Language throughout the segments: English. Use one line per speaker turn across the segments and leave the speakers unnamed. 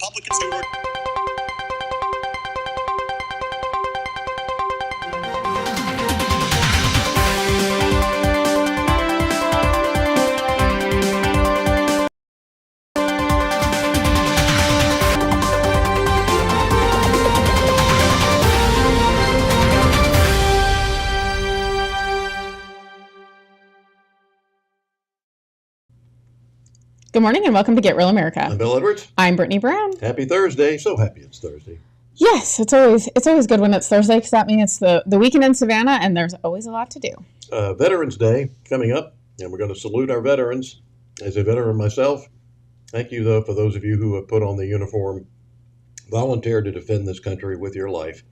Republicans who were...
Good morning and welcome to Get Real America.
I'm Bill Edwards.
I'm Brittany Brown.
Happy Thursday. So happy it's Thursday.
Yes, it's always good when it's Thursday because that means it's the weekend in Savannah and there's always a lot to do.
Veterans Day coming up, and we're going to salute our veterans. As a veteran myself, thank you, though, for those of you who have put on the uniform, volunteered to defend this country with your life,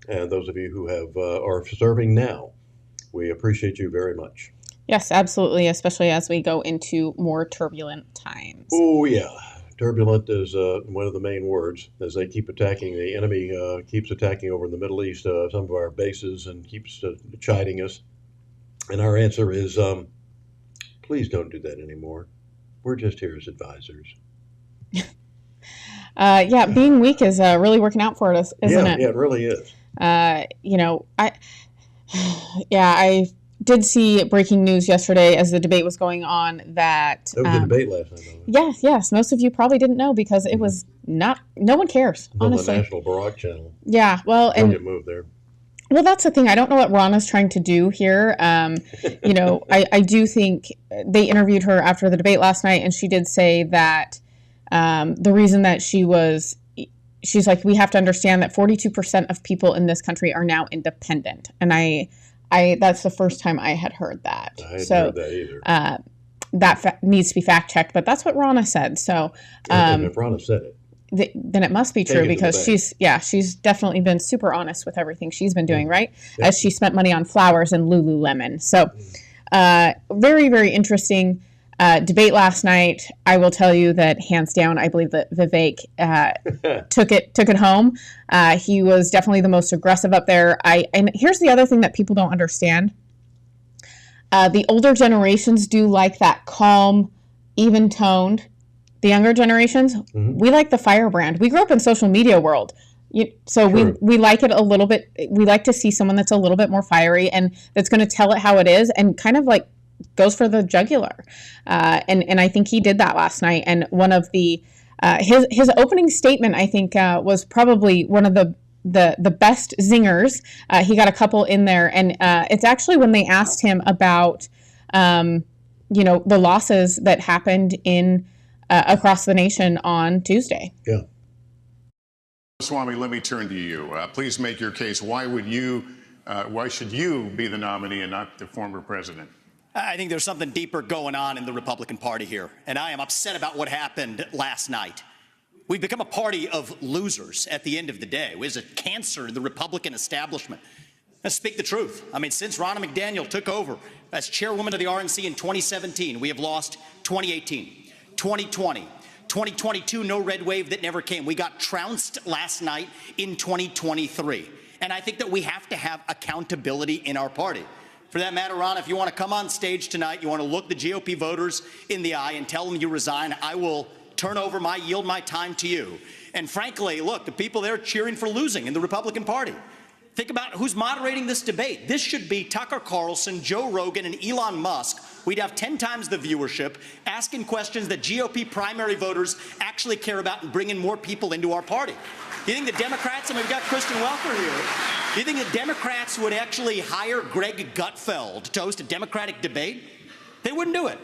and those of you who have are serving now. We appreciate you very much.
Yes, absolutely, especially as we go into more turbulent times.
Oh, yeah. Turbulent is one of the main words as they keep attacking. The enemy keeps attacking over in the Middle East, some of our bases, and keeps chiding us. And our answer is, please don't do that anymore. We're just here as advisors.
Yeah, being weak is really working out for us, isn't it?
Yeah, it really is.
I did see breaking news yesterday as the debate was going on that...
There was a debate last night.
Yes. Most of you probably didn't know because it was not... No one cares, honestly.
On the National Barack channel.
Yeah, well...
Don't get moved there.
Well, that's the thing. I don't know what Rana's trying to do here. I do think they interviewed her after the debate last night, and she did say that the reason that she's like, we have to understand that 42% of people in this country are now independent. And that's the first time I had heard that.
I hadn't heard that either.
That needs to be fact checked, but that's what Rana said. So
if Rana said it,
then it must be true because she's definitely been super honest with everything she's been doing, right? Yeah. As she spent money on flowers and Lululemon. So very, very interesting debate last night. I will tell you that hands down, I believe that Vivek took it home. He was definitely the most aggressive up there. And here's the other thing that people don't understand. The older generations do like that calm, even toned. The younger generations, we like the firebrand. We grew up in social media world. So we like it a little bit. We like to see someone that's a little bit more fiery and that's going to tell it how it is and kind of like goes for the jugular. And I think he did that last night. And one of the his opening statement, I think, was probably one of the best zingers. He got a couple in there. And it's actually when they asked him about, the losses that happened in across the nation on Tuesday.
Yeah.
Swami, let me turn to you. Please make your case. Why should you be the nominee and not the former president?
I think there's something deeper going on in the Republican Party here, and I am upset about what happened last night. We've become a party of losers at the end of the day. It was a cancer in the Republican establishment. Let's speak the truth. I mean, since Ronna McDaniel took over as chairwoman of the RNC in 2017, we have lost 2018. 2020, 2022, no red wave that never came. We got trounced last night in 2023. And I think that we have to have accountability in our party. For that matter, Ron, if you want to come on stage tonight, you want to look the GOP voters in the eye and tell them you resign, I will yield my time to you. And frankly, look, the people there cheering for losing in the Republican Party. Think about who's moderating this debate. This should be Tucker Carlson, Joe Rogan, and Elon Musk. We'd have 10 times the viewership, asking questions that GOP primary voters actually care about and bringing more people into our party. You think the Democrats, and we've got Kristen Welker here, do you think the Democrats would actually hire Greg Gutfeld to host a Democratic debate? They wouldn't do it.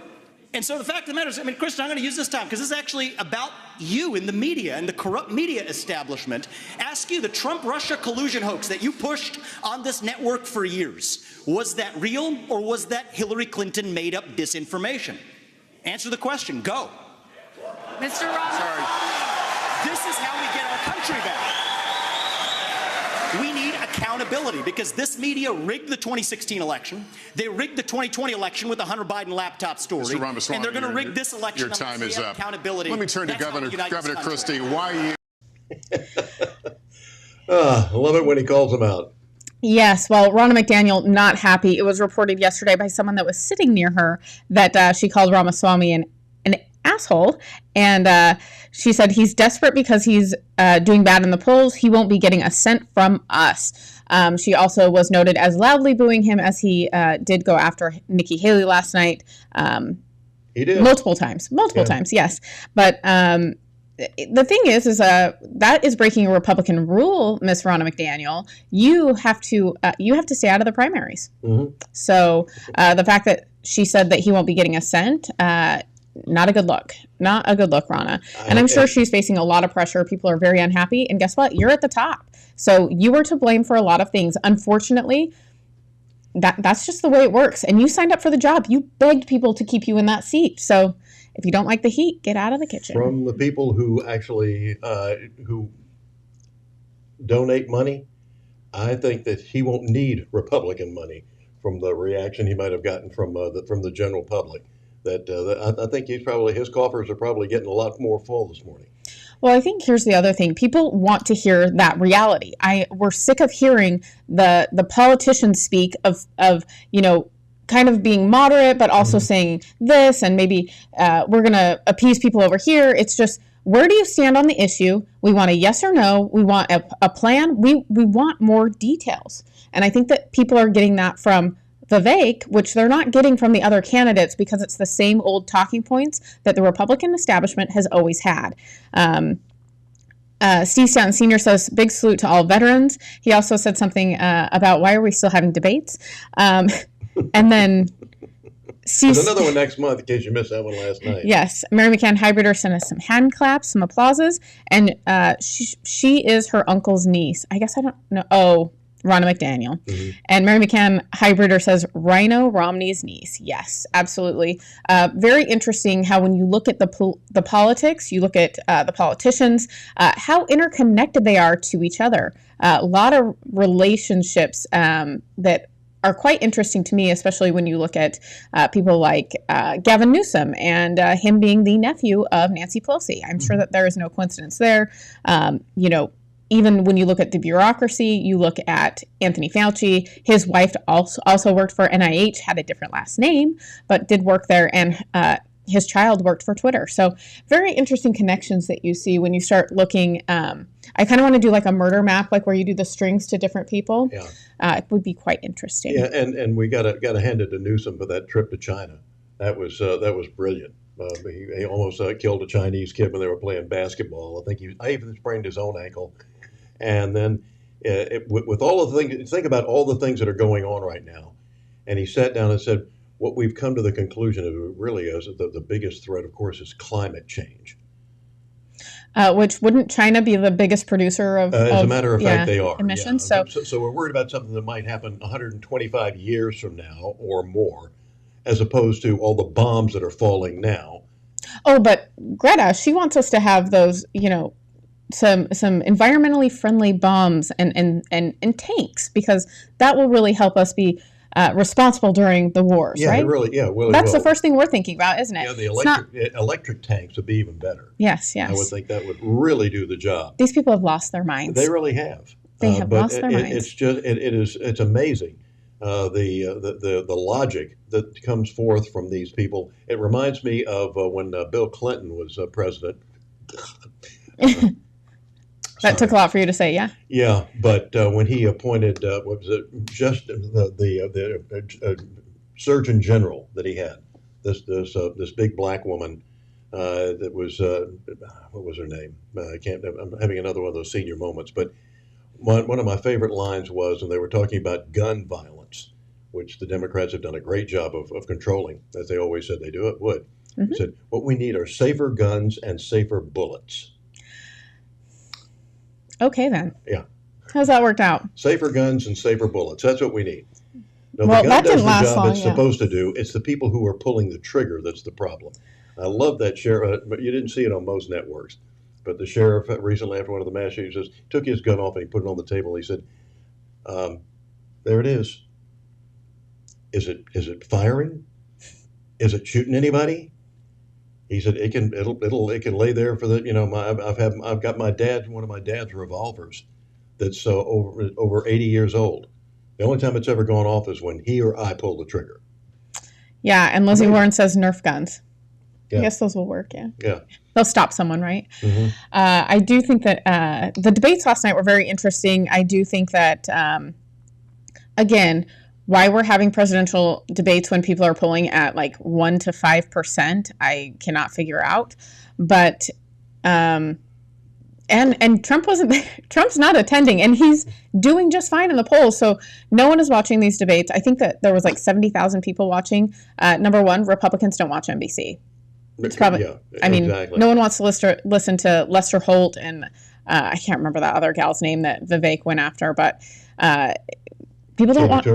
And so the fact of the matter is, Kristen, I'm going to use this time because this is actually about you in the media and the corrupt media establishment. Ask you, the Trump-Russia collusion hoax that you pushed on this network for years, was that real or was that Hillary Clinton made up disinformation? Answer the question. Go.
Mr. Ross.
Sorry. This is how we get our country back. We need accountability because this media rigged the 2016 election. They rigged the 2020 election with the Hunter Biden laptop story.
Mr. Ramaswamy,
and they're going to rig this election.
Your time is up.
Accountability.
Let me turn to Governor Christie. Why you?
I love it when he calls them out.
Yes, well, Ronna McDaniel not happy. It was reported yesterday by someone that was sitting near her that she called Ramaswamy an asshole. And she said he's desperate because he's doing bad in the polls. He won't be getting a cent from us. She also was noted as loudly booing him as he did go after Nikki Haley last night.
He did.
Multiple times, yes. But the thing is that is breaking a Republican rule, Miss Ronna McDaniel. You have to stay out of the primaries.
Mm-hmm.
So the fact that she said that he won't be getting a cent, not a good look. Not a good look, Ronna. And I'm sure she's facing a lot of pressure. People are very unhappy. And guess what? You're at the top. So you were to blame for a lot of things. Unfortunately, that's just the way it works. And you signed up for the job. You begged people to keep you in that seat. So if you don't like the heat, get out of the kitchen.
From the people who actually who donate money, I think that he won't need Republican money from the reaction he might have gotten from the general public. I think his coffers are probably getting a lot more full this morning.
Well, I think here's the other thing. People want to hear that reality. We're sick of hearing the politicians speak of kind of being moderate, but also saying this, and maybe we're going to appease people over here. It's just, where do you stand on the issue? We want a yes or no. We want a plan. We want more details. And I think that people are getting that from Vivek, which they're not getting from the other candidates, because it's the same old talking points that the Republican establishment has always had. Steve Stanton Sr. says, big salute to all veterans. He also said something about why are we still having debates? And then
There's another one next month in case you missed that one last night.
Yes. Mary McCann Hybrider sent us some hand claps, some applauses. And she is her uncle's niece. I guess I don't know. Oh, Ronna McDaniel. Mm-hmm. And Mary McCann Hybrider says, Rhino Romney's niece. Yes, absolutely. Very interesting how when you look at the politics, you look at the politicians, how interconnected they are to each other. A lot of relationships that are quite interesting to me, especially when you look at people like Gavin Newsom and him being the nephew of Nancy Pelosi. I'm sure that there is no coincidence there. Even when you look at the bureaucracy, you look at Anthony Fauci. His wife also worked for NIH, had a different last name, but did work there, and his child worked for Twitter. So very interesting connections that you see when you start looking. I kind of want to do like a murder map, like where you do the strings to different people. Yeah. It would be quite interesting.
Yeah, and we got to hand it to Newsom for that trip to China. That was brilliant. He almost killed a Chinese kid when they were playing basketball. I even sprained his own ankle. And then with all of the things, think about all the things that are going on right now. And he sat down and said, what we've come to the conclusion of really is that the biggest threat, of course, is climate change.
Which wouldn't China be the biggest producer of
as a matter of fact, they are.
Emissions.
Yeah. So we're worried about something that might happen 125 years from now or more, as opposed to all the bombs that are falling now.
Oh, but Greta, she wants us to have those, some environmentally friendly bombs and tanks, because that will really help us be responsible during the wars, right? That's the first thing we're thinking about, isn't it?
Yeah, the electric tanks would be even better.
Yes.
I would think that would really do the job.
These people have lost their minds.
They really have.
They have lost their minds.
It's amazing the logic that comes forth from these people. It reminds me of when Bill Clinton was president.
That took a lot for you to say, yeah.
Yeah, but when he appointed, just the Surgeon General that he had, this big black woman that was what was her name? I'm having another one of those senior moments. But one of my favorite lines was when they were talking about gun violence, which the Democrats have done a great job of controlling, as they always said they would. Mm-hmm. He said, what we need are safer guns and safer bullets.
Okay, then.
Yeah.
How's that worked out?
Safer guns and safer bullets. That's what we need. No,
well,
the gun
that didn't
does the
last
job
long,
it's supposed to do. It's the people who are pulling the trigger that's the problem. I love that sheriff. But you didn't see it on most networks. But the sheriff recently, after one of the mass shootings, took his gun off and he put it on the table. He said, "There it is. Is it firing? Is it shooting anybody?" He said it can lay there for the I've got one of my dad's revolvers that's over 80 years old. The only time it's ever gone off is when he or I pull the trigger.
Yeah, and Lizzie Warren says Nerf guns. I guess those will work, yeah.
Yeah.
They'll stop someone, right?
Mm-hmm.
I do think that the debates last night were very interesting. I do think that, again, why we're having presidential debates when people are polling at like 1 to 5%, I cannot figure out. But and Trump wasn't there. Trump's not attending, and he's doing just fine in the polls. So no one is watching these debates. I think that there was like 70,000 people watching. Number one, Republicans don't watch NBC. It's probably, I mean, exactly. No one wants to listen to Lester Holt and I can't remember that other gal's name that Vivek went after, but people don't want.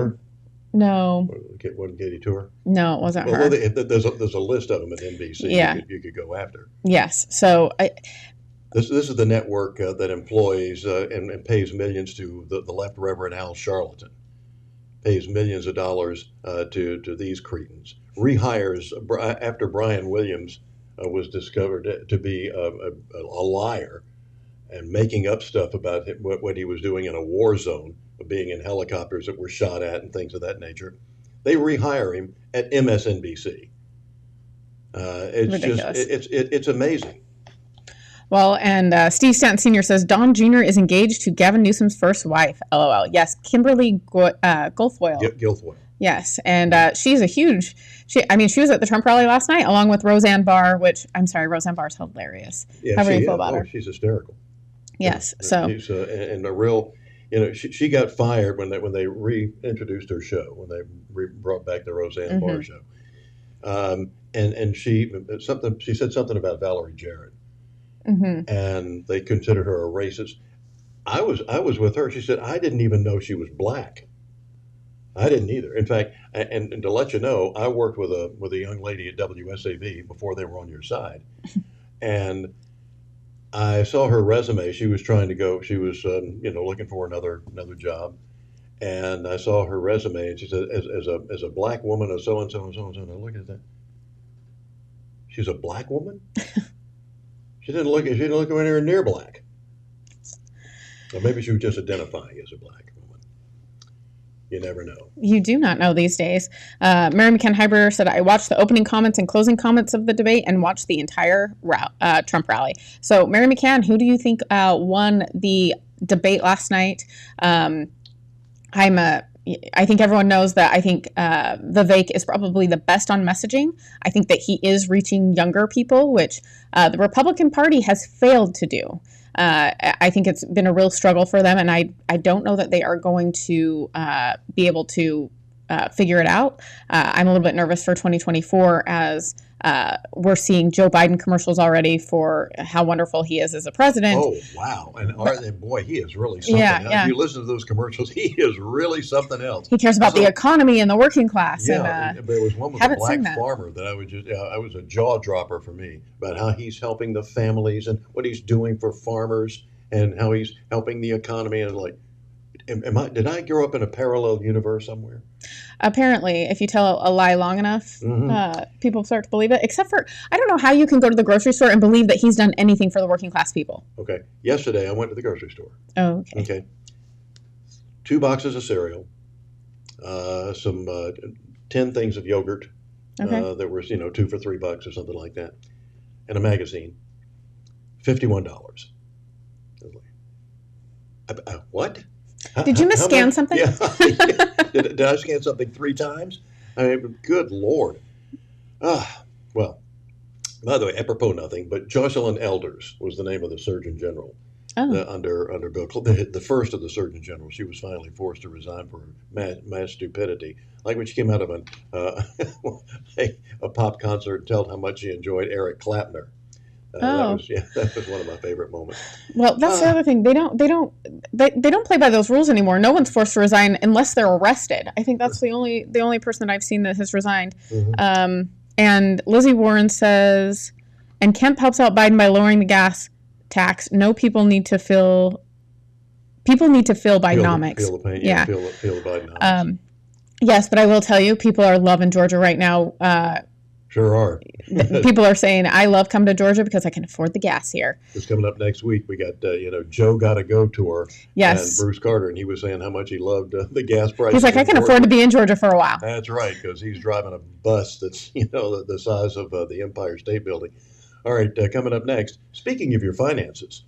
No.
Wasn't Katie Tour?
No, it wasn't her.
Well, there's a list of them at NBC.
Yeah.
You could go after.
Yes. So
this is the network that employs and pays millions to the left Reverend Al Sharpton. Pays millions of dollars to these cretins. Rehires after Brian Williams was discovered to be a liar and making up stuff about what he was doing in a war zone, being in helicopters that were shot at and things of that nature. They rehire him at MSNBC. It's ridiculous. It's amazing.
Well, and Steve Stanton Sr. says Don Jr. is engaged to Gavin Newsom's first wife. LOL. Yes, Kimberly Guilfoyle.
Guilfoyle.
Yes, and she's a huge. She was at the Trump rally last night along with Roseanne Barr, which I'm sorry, Roseanne Barr is hilarious.
Yeah,
how do you feel about her?
She's hysterical.
Yes,
yeah,
so
she's and a real. She got fired when they reintroduced her show, when they brought back the Roseanne Barr show, and she said something about Valerie Jarrett, and they considered her a racist. I was with her. She said I didn't even know she was black. I didn't either. In fact, and to let you know, I worked with a young lady at WSAV before they were on your side, and I saw her resume. She was trying to go. She was looking for another job, and I saw her resume, and she said, as a black woman, of so and so and so and so. And I looked at that. She's a black woman. She didn't look anywhere near black. Or maybe she was just identifying as a black woman. You never know.
You do not know these days. Mary McCann Hyber said, I watched the opening comments and closing comments of the debate and watched the entire Trump rally. So, Mary McCann, who do you think won the debate last night? I think everyone knows that I think Vivek is probably the best on messaging. I think that he is reaching younger people, which the Republican Party has failed to do. I think it's been a real struggle for them, and I don't know that they are going to be able to figure it out. I'm a little bit nervous for 2024 as we're seeing Joe Biden commercials already for how wonderful he is as a president.
Oh, wow. And boy, he is really something else. If you listen to those commercials, he is really something else.
He cares about the economy and the working class.
Yeah, but there was one with a black farmer that I was a jaw dropper for me about how he's helping the families and what he's doing for farmers and how he's helping the economy. And like, did I grow up in a parallel universe somewhere?
Apparently, if you tell a lie long enough, people start to believe it. Except for, I don't know how you can go to the grocery store and believe that he's done anything for the working class people.
Okay. Yesterday, I went to the grocery store.
Oh, okay.
Okay. 2 boxes of cereal, some 10 things of yogurt.
Okay.
That were, 2 for $3 or something like that, and a magazine. $51. What?
Did you scan something?
Yeah. Did I scan something 3 times? I mean, good Lord. Well, by the way, apropos nothing, but Jocelyn Elders was the name of the Surgeon General under Bill Clinton, the first of the Surgeon Generals. She was finally forced to resign for mass stupidity. Like when she came out of a pop concert and told how much she enjoyed Eric Clapton. That was one of my favorite moments.
Well, that's the other thing. They don't play by those rules anymore. No one's forced to resign unless they're arrested. I think that's the only person that I've seen that has resigned. And Lizzie Warren says, and Kemp helps out Biden by lowering the gas tax. No, people need to feel Bidenomics.
Feel the pain. Yeah. Feel the Bidenomics.
Yes, but I will tell you, people are loving Georgia right now.
Sure are.
People are saying, I love coming to Georgia because I can afford the gas here.
It's coming up next week. We got, Joe Gotta Go tour.
Yes.
And Bruce Carter, and he was saying how much he loved the gas prices.
He's like, I can afford to be in Georgia for a while.
That's right, because he's driving a bus that's, the size of the Empire State Building. All right, coming up next, speaking of your finances,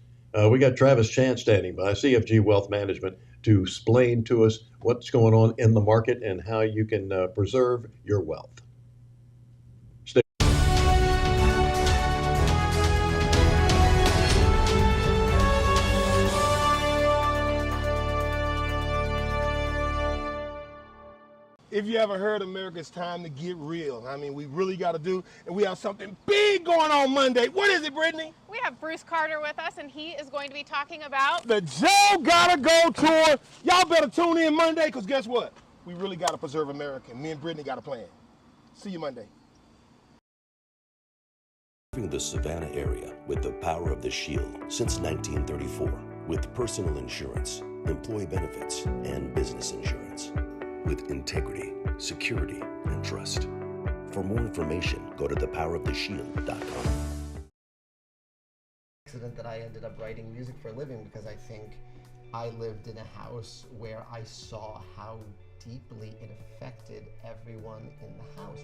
we got Travis Chance standing by, CFG Wealth Management, to explain to us what's going on in the market and how you can preserve your wealth.
If you ever heard America, it's time to get real. I mean, we really got to do, and we have something big going on Monday. What is it, Brittany?
We have Bruce Carter with us, and he is going to be talking about
the Joe Gotta Go tour. Y'all better tune in Monday, because guess what? We really got to preserve America. Me and Brittany got a plan. See you Monday.
Serving the Savannah area with the power of the Shield since 1934, with personal insurance, employee benefits, and business insurance. With integrity, security, and trust. For more information, go to thepoweroftheshield.com.
Accident that I ended up writing music for a living because I think I lived in a house where I saw how deeply it affected everyone in the house.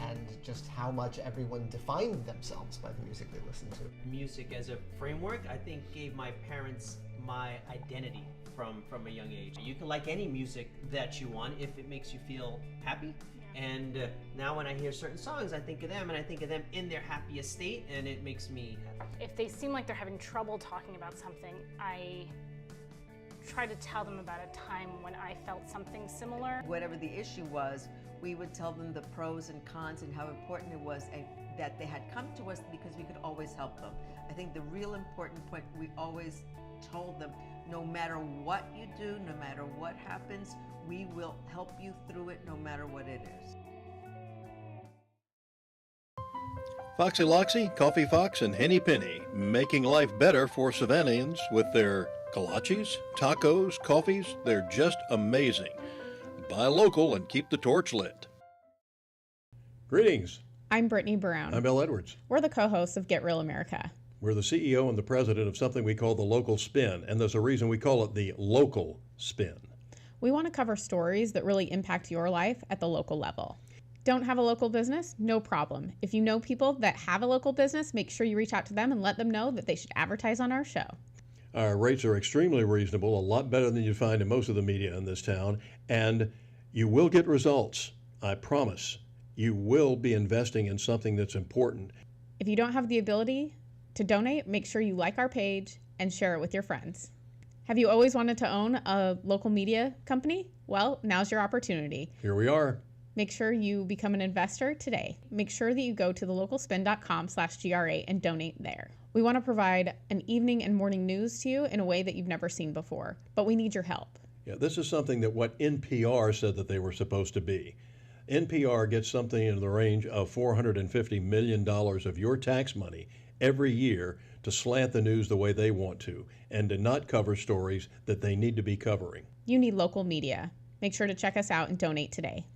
And just how much everyone defined themselves by the music they listened to.
Music as a framework, I think, gave my parents my identity from a young age. You can like any music that you want if it makes you feel happy. And now when I hear certain songs, I think of them, and I think of them in their happiest state, and it makes me happy.
if they seem like they're having trouble talking about something, I try to tell them about a time when I felt something similar.
Whatever the issue was, we would tell them the pros and cons and how important it was that they had come to us because we could always help them. I think the real important point, we always told them, no matter what you do, no matter what happens, we will help you through it no matter what it is.
Foxy Loxy, Coffee Fox, and Henny Penny, making life better for Savannahans with their kolaches, tacos, coffees. They're just amazing. Buy local and keep the torch lit.
Greetings.
I'm Brittany Brown.
I'm Bill Edwards.
We're the co-hosts of Get Real America.
We're the CEO and the president of something we call the Local Spin, and there's a reason we call it the Local Spin.
We want to cover stories that really impact your life at the local level. Don't have a local business? No problem. If you know people that have a local business, make sure you reach out to them and let them know that they should advertise on our show.
Our rates are extremely reasonable, a lot better than you find in most of the media in this town, and you will get results. I promise. You will be investing in something that's important.
If you don't have the ability to donate, make sure you like our page and share it with your friends. Have you always wanted to own a local media company? Well, now's your opportunity.
Here we are.
Make sure you become an investor today. Make sure that you go to thelocalspin.com/GRA and donate there. We want to provide an evening and morning news to you in a way that you've never seen before, but we need your help.
Yeah, this is something that what NPR said that they were supposed to be. NPR gets something in the range of $450 million of your tax money every year to slant the news the way they want to and to not cover stories that they need to be covering.
You need local media. Make sure to check us out and donate today.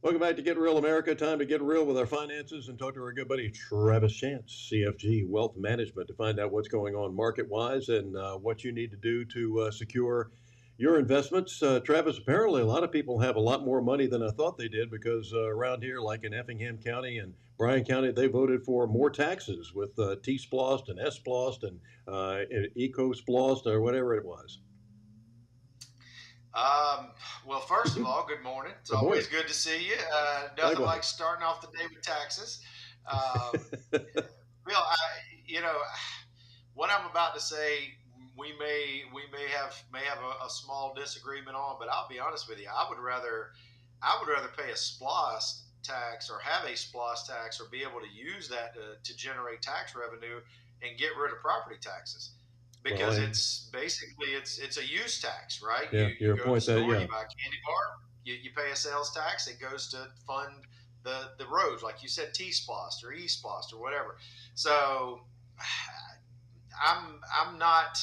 Welcome back to Get Real America. Time to get real with our finances and talk to our good buddy Travis Chance, CFG Wealth Management, to find out what's going on market-wise and what you need to do to secure your investments. Travis, apparently a lot of people have a lot more money than I thought they did because around here, like in Effingham County and Bryan County, they voted for more taxes with T-Splost and S-Splost and Eco-Splost or whatever it was.
Well, first of all, good morning. It's always good to see you. Nothing like starting off the day with taxes. Bill, what I'm about to say, we may have a small disagreement on, but I'll be honest with you. I would rather pay a splost tax or have a SPLOST tax or be able to use that to generate tax revenue and get rid of property taxes. Because it's basically it's a use tax, right?
Yeah,
You
your
go to the
point that,
store,
yeah.
you buy a candy bar, you pay a sales tax. It goes to fund the roads, like you said, T-SPLOST or E-SPLOST or whatever. So I'm not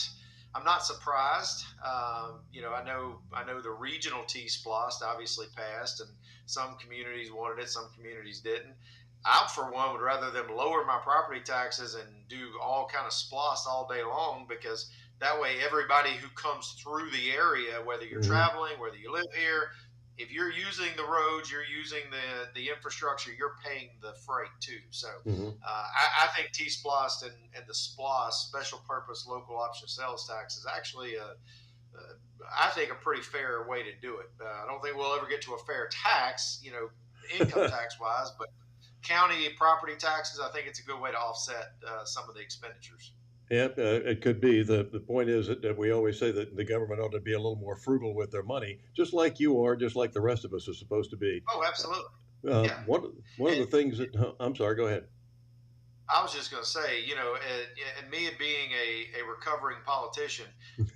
surprised. I know the regional T-SPLOST obviously passed, and some communities wanted it, some communities didn't. I, for one, would rather them lower my property taxes and do all kind of SPLOST all day long, because that way everybody who comes through the area, whether you're traveling, whether you live here, if you're using the roads, you're using the infrastructure, you're paying the freight too. So I think T-SPLOST and the SPLOST, special purpose local option sales tax, is actually I think a pretty fair way to do it. I don't think we'll ever get to a fair tax, income tax wise, but county property taxes, I think it's a good way to offset some of the expenditures.
Yeah, it could be. The point is that we always say that the government ought to be a little more frugal with their money, just like you are, just like the rest of us are supposed to be.
Oh, absolutely. Yeah.
One of the things that I'm sorry, go ahead.
I was just going to say, and me being a recovering politician,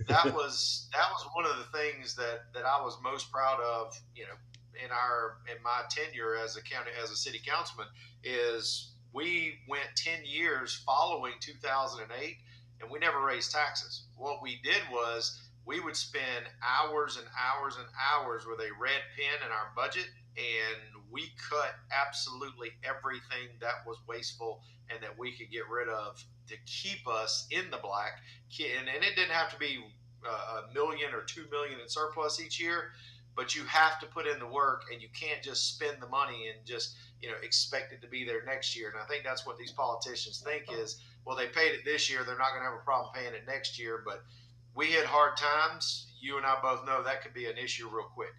that was one of the things that I was most proud of, in my tenure as a city councilman, is we went 10 years following 2008 and we never raised taxes. What we did was we would spend hours and hours and hours with a red pen in our budget, and we cut absolutely everything that was wasteful and that we could get rid of to keep us in the black. And it didn't have to be $1 million or $2 million in surplus each year, but you have to put in the work, and you can't just spend the money and just expect it to be there next year. And I think that's what these politicians think is, well, they paid it this year, they're not going to have a problem paying it next year. But we hit hard times. You and I both know that could be an issue real quick.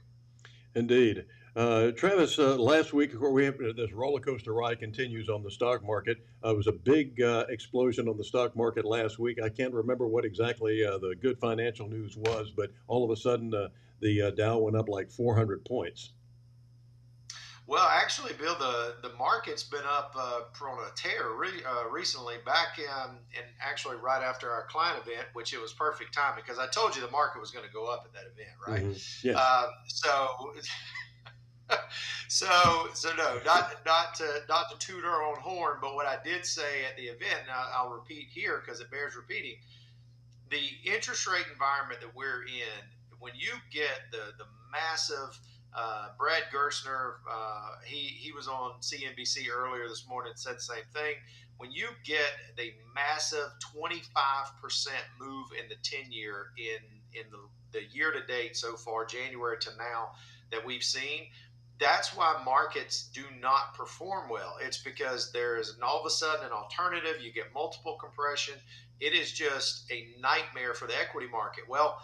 Indeed. Travis, last week, we have this roller coaster ride continues on the stock market. It was a big explosion on the stock market last week. I can't remember what exactly the good financial news was, but all of a sudden the Dow went up like 400 points.
Well, actually, Bill, the market's been up on a tear recently, back and actually right after our client event, which it was perfect timing, because I told you the market was going to go up at that event, right?
Yes.
So no, not to toot our own horn, but what I did say at the event, and I'll repeat here because it bears repeating, the interest rate environment that we're in, when you get the massive Brad Gerstner, he was on CNBC earlier this morning and said the same thing. When you get the massive 25% move in the 10-year in the year to date so far, January to now, that we've seen, that's why markets do not perform well. It's because there is all of a sudden an alternative. You get multiple compression. It is just a nightmare for the equity market. Well,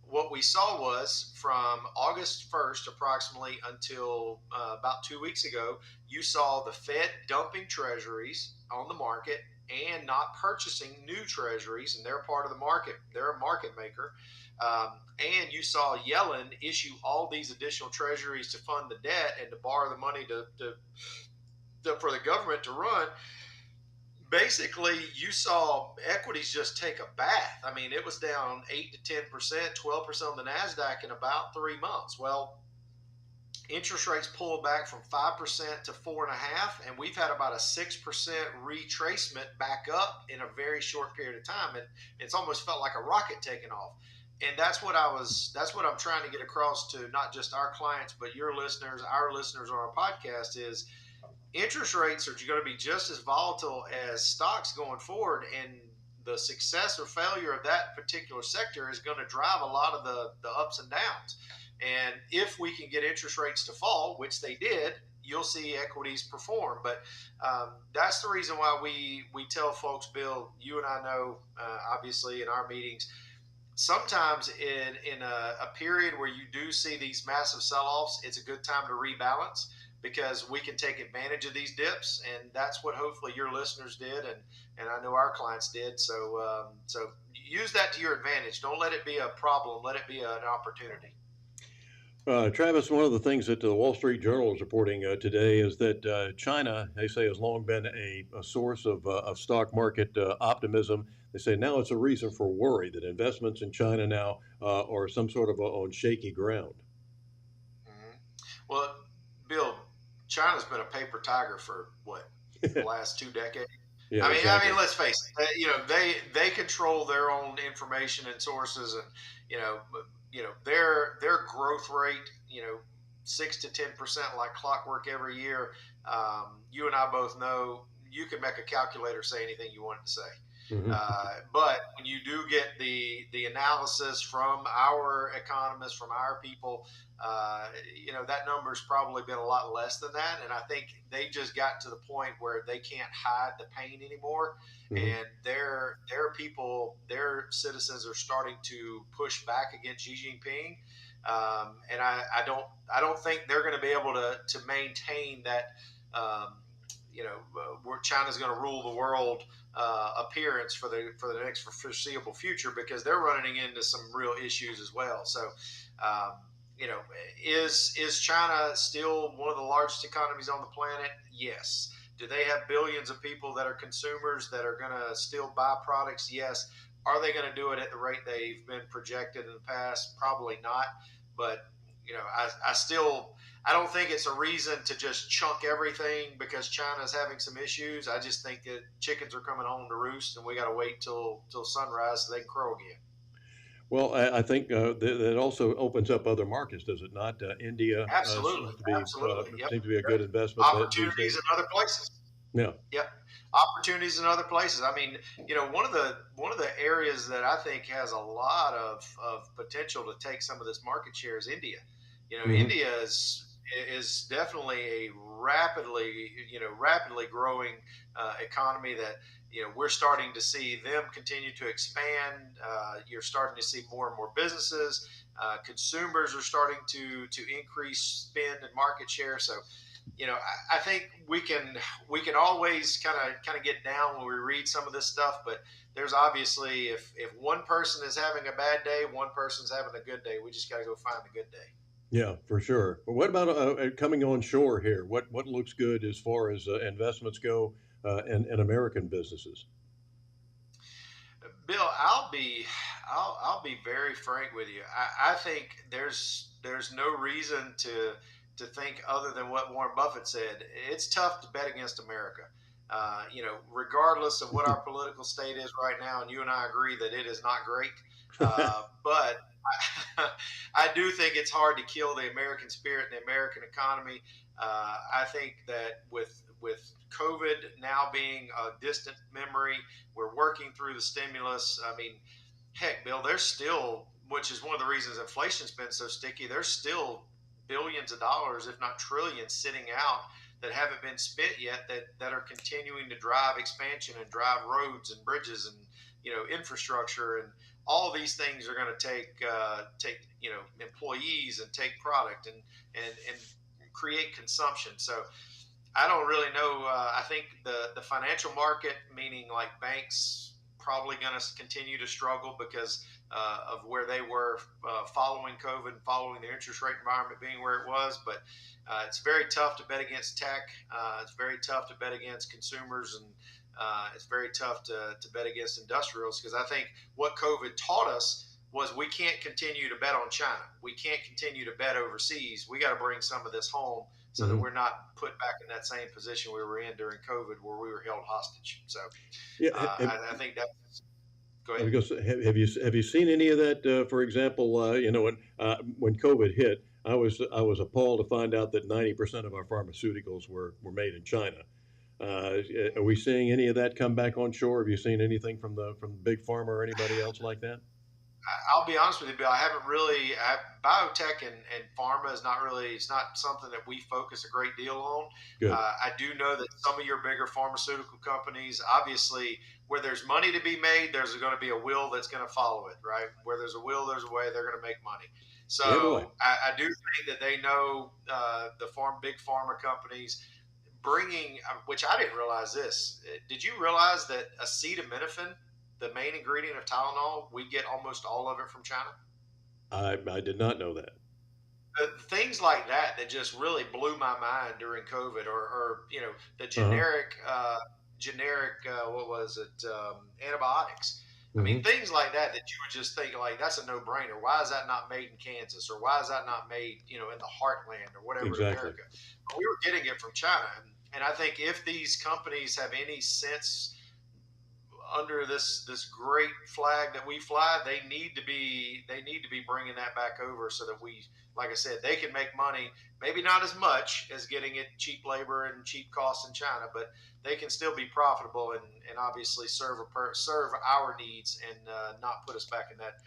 what we saw was from August 1st approximately until about 2 weeks ago, you saw the Fed dumping treasuries on the market and not purchasing new treasuries, and they're part of the market. They're a market maker. And you saw Yellen issue all these additional treasuries to fund the debt and to borrow the money for the government to run. Basically, you saw equities just take a bath. I mean, it was down 8 to 10%, 12% on the NASDAQ in about 3 months. Well, interest rates pulled back from 5% to 4.5%, and we've had about a 6% retracement back up in a very short period of time. And it's almost felt like a rocket taking off. And that's what I'm trying to get across to not just our clients, but your listeners, our listeners on our podcast, is interest rates are going to be just as volatile as stocks going forward. And the success or failure of that particular sector is going to drive a lot of the ups and downs. And if we can get interest rates to fall, which they did, you'll see equities perform. But that's the reason why we tell folks, Bill, you and I know, obviously in our meetings, sometimes in a period where you do see these massive sell-offs, it's a good time to rebalance, because we can take advantage of these dips. And that's what hopefully your listeners did, and I know our clients did. So use that to your advantage. Don't let it be a problem. Let it be an opportunity.
Travis, one of the things that the Wall Street Journal is reporting today is that China, they say, has long been a source of stock market optimism. They say now it's a reason for worry that investments in China now are some sort of on shaky ground.
Well, Bill, China's been a paper tiger for what, the last 2 decades?
Yeah,
I mean,
exactly.
let's face it. They control their own information and sources, and their growth rate, 6 to 10% like clockwork every year. You and I both know you can make a calculator say anything you want it to say.
Mhm.
But when you do get the analysis from our economists, from our people, that number's probably been a lot less than that. And I think they just got to the point where they can't hide the pain anymore.
Mhm.
And their people, their citizens are starting to push back against Xi Jinping. And I don't think they're going to be able to maintain that. Where China's going to rule the world appearance for the next foreseeable future, because they're running into some real issues as well. So, um, is China still one of the largest economies on the planet? Yes. Do they have billions of people that are consumers that are going to still buy products? Yes. Are they going to do it at the rate they've been projected in the past? Probably not. But I don't think it's a reason to just chunk everything because China's having some issues. I just think that chickens are coming home to roost, and we got to wait till sunrise so they can crow again.
Well, I think that also opens up other markets, does it not? India
Absolutely, absolutely. Yep.
seems to be a good investment these
Opportunities
days.
in other places.
Yeah.
Yep. Opportunities in other places. I mean, one of the areas that I think has a lot of potential to take some of this market share is India.
Mhm.
India is definitely a rapidly growing economy that we're starting to see them continue to expand. You're starting to see more and more businesses. Consumers are starting to increase spend and market share. So I think we can always kind of get down when we read some of this stuff, but there's obviously, if one person is having a bad day, one person's having a good day. We just got to go find the good day.
Yeah, for sure. But what about coming on shore here? What looks good as far as investments go in American businesses?
Bill, I'll be very frank with you. I think there's no reason to think other than what Warren Buffett said. It's tough to bet against America. Regardless of what our political state is right now, and you and I agree that it is not great. But I do think it's hard to kill the American spirit and the American economy. I think that with COVID now being a distant memory, we're working through the stimulus. I mean, heck, Bill, there's still, which is one of the reasons inflation's been so sticky, there's still billions of dollars, if not trillions, sitting out that haven't been spent yet that are continuing to drive expansion and drive roads and bridges and infrastructure, and all these things are going to take employees and take product and create consumption. So I don't really know. I think the financial market, meaning like banks, probably going to continue to struggle because of where they were following COVID and following the interest rate environment being where it was. But it's very tough to bet against tech. It's very tough to bet against consumers, and it's very tough to bet against industrials, because I think what COVID taught us was we can't continue to bet on China. We can't continue to bet overseas. We got to bring some of this home so that
Mhm.
we're not put back in that same position we were in during COVID, where we were held hostage. So
Yeah.
I think that. Go
I
ahead.
was gonna say, have you seen any of that? For example, when COVID hit, I was appalled to find out that 90% of our pharmaceuticals were made in China. Are we seeing any of that come back on shore? Have you seen anything from big pharma or anybody else like that?
I'll be honest with you, Bill. I haven't really. Biotech and pharma is not really. It's not something that we focus a great deal on.
Good.
I do know that some of your bigger pharmaceutical companies, obviously, where there's money to be made, there's going to be a will that's going to follow it, right? Where there's a will, there's a way. They're going to make money.
Yeah, boy.
So I do think that they know the big pharma companies bringing, which I didn't realize this. Did you realize that acetaminophen, the main ingredient of Tylenol, we get almost all of it from China?
I did not know that.
things like that just really blew my mind during COVID, or the generic what was it, antibiotics. I mean,
Hmm.
things like that you would just think like that's a no-brainer. Why is that not made in Kansas, or why is that not made in the heartland or whatever in
Exactly.
America? But we were getting it from China, and I think if these companies have any sense under this great flag that we fly, they need to be bringing that back over so that we, like I said, they can make money. Maybe not as much as getting it cheap labor and cheap costs in China, but they can still be profitable and obviously serve our needs and not put us back in that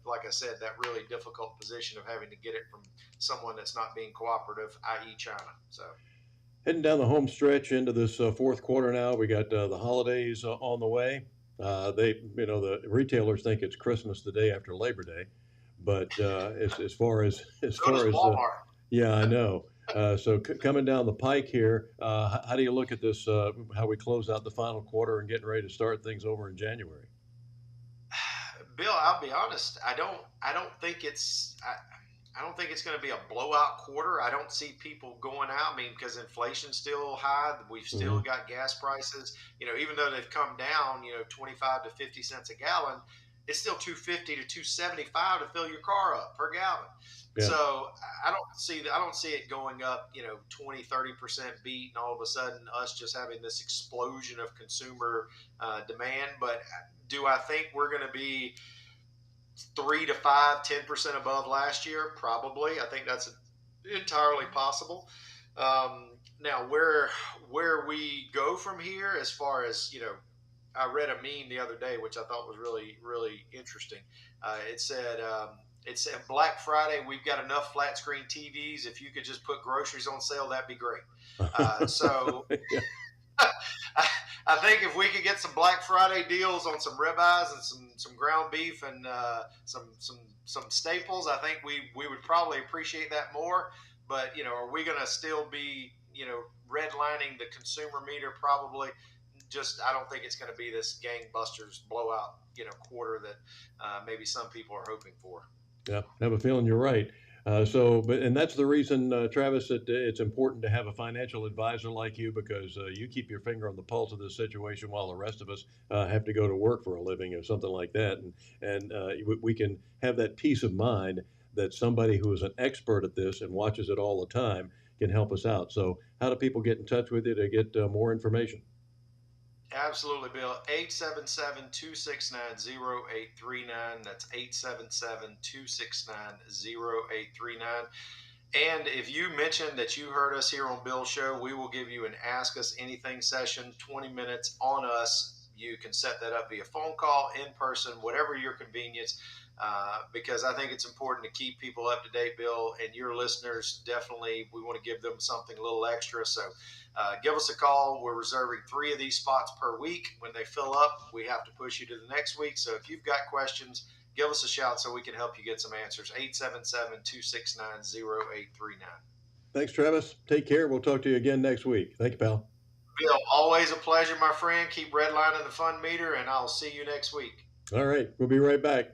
like I said, that really difficult position of having to get it from someone that's not being cooperative, i.e. China. So.
Heading down the home stretch into this fourth quarter now. We got the holidays on the way. The retailers think it's Christmas the day after Labor Day, but as far as
So does Walmart.
yeah, I know. So coming down the pike here, how do you look at this? How we close out the final quarter and getting ready to start things over in January?
Bill, I'll be honest. I don't think it's going to be a blowout quarter. I don't see people going out. I mean, because inflation's still high. We've still
Hmm.
got gas prices. Even though they've come down, 25 to 50 cents a gallon, it's still 250 to 275 to fill your car up per gallon.
Yeah.
So I don't see it going up, 20, 30% beat, and all of a sudden us just having this explosion of consumer demand. But do I think we're going to be 3 to 5, 10% above last year? Probably. I think that's entirely possible. Now, where we go from here, as far as I read a meme the other day, which I thought was really really interesting. It said Black Friday, we've got enough flat screen TVs. If you could just put groceries on sale, that'd be great. So
Yeah.
I think if we could get some Black Friday deals on some ribeyes and some ground beef and some staples, I think we would probably appreciate that more. But are we going to still be redlining the consumer meter? Probably. Just I don't think it's going to be this gangbusters blowout quarter that maybe some people are hoping for.
Yeah, I have a feeling you're right. And that's the reason, Travis, that it's important to have a financial advisor like you because you keep your finger on the pulse of this situation while the rest of us have to go to work for a living or something like that. And we can have that peace of mind that somebody who is an expert at this and watches it all the time can help us out. So, how do people get in touch with you to get more information?
Absolutely, Bill. 877-269-0839. That's 877-269-0839. And if you mention that you heard us here on Bill's show, we will give you an Ask Us Anything session, 20 minutes on us. You can set that up via phone call, in person, whatever your convenience, because I think it's important to keep people up to date, Bill, and your listeners definitely, we want to give them something a little extra. So give us a call. We're reserving 3 of these spots per week. When they fill up, we have to push you to the next week. So if you've got questions, give us a shout so we can help you get some answers. 877-269-0839.
Thanks, Travis. Take care. We'll talk to you again next week. Thank you, pal.
Bill, always a pleasure, my friend. Keep redlining the fun meter, and I'll see you next week.
All right. We'll be right back.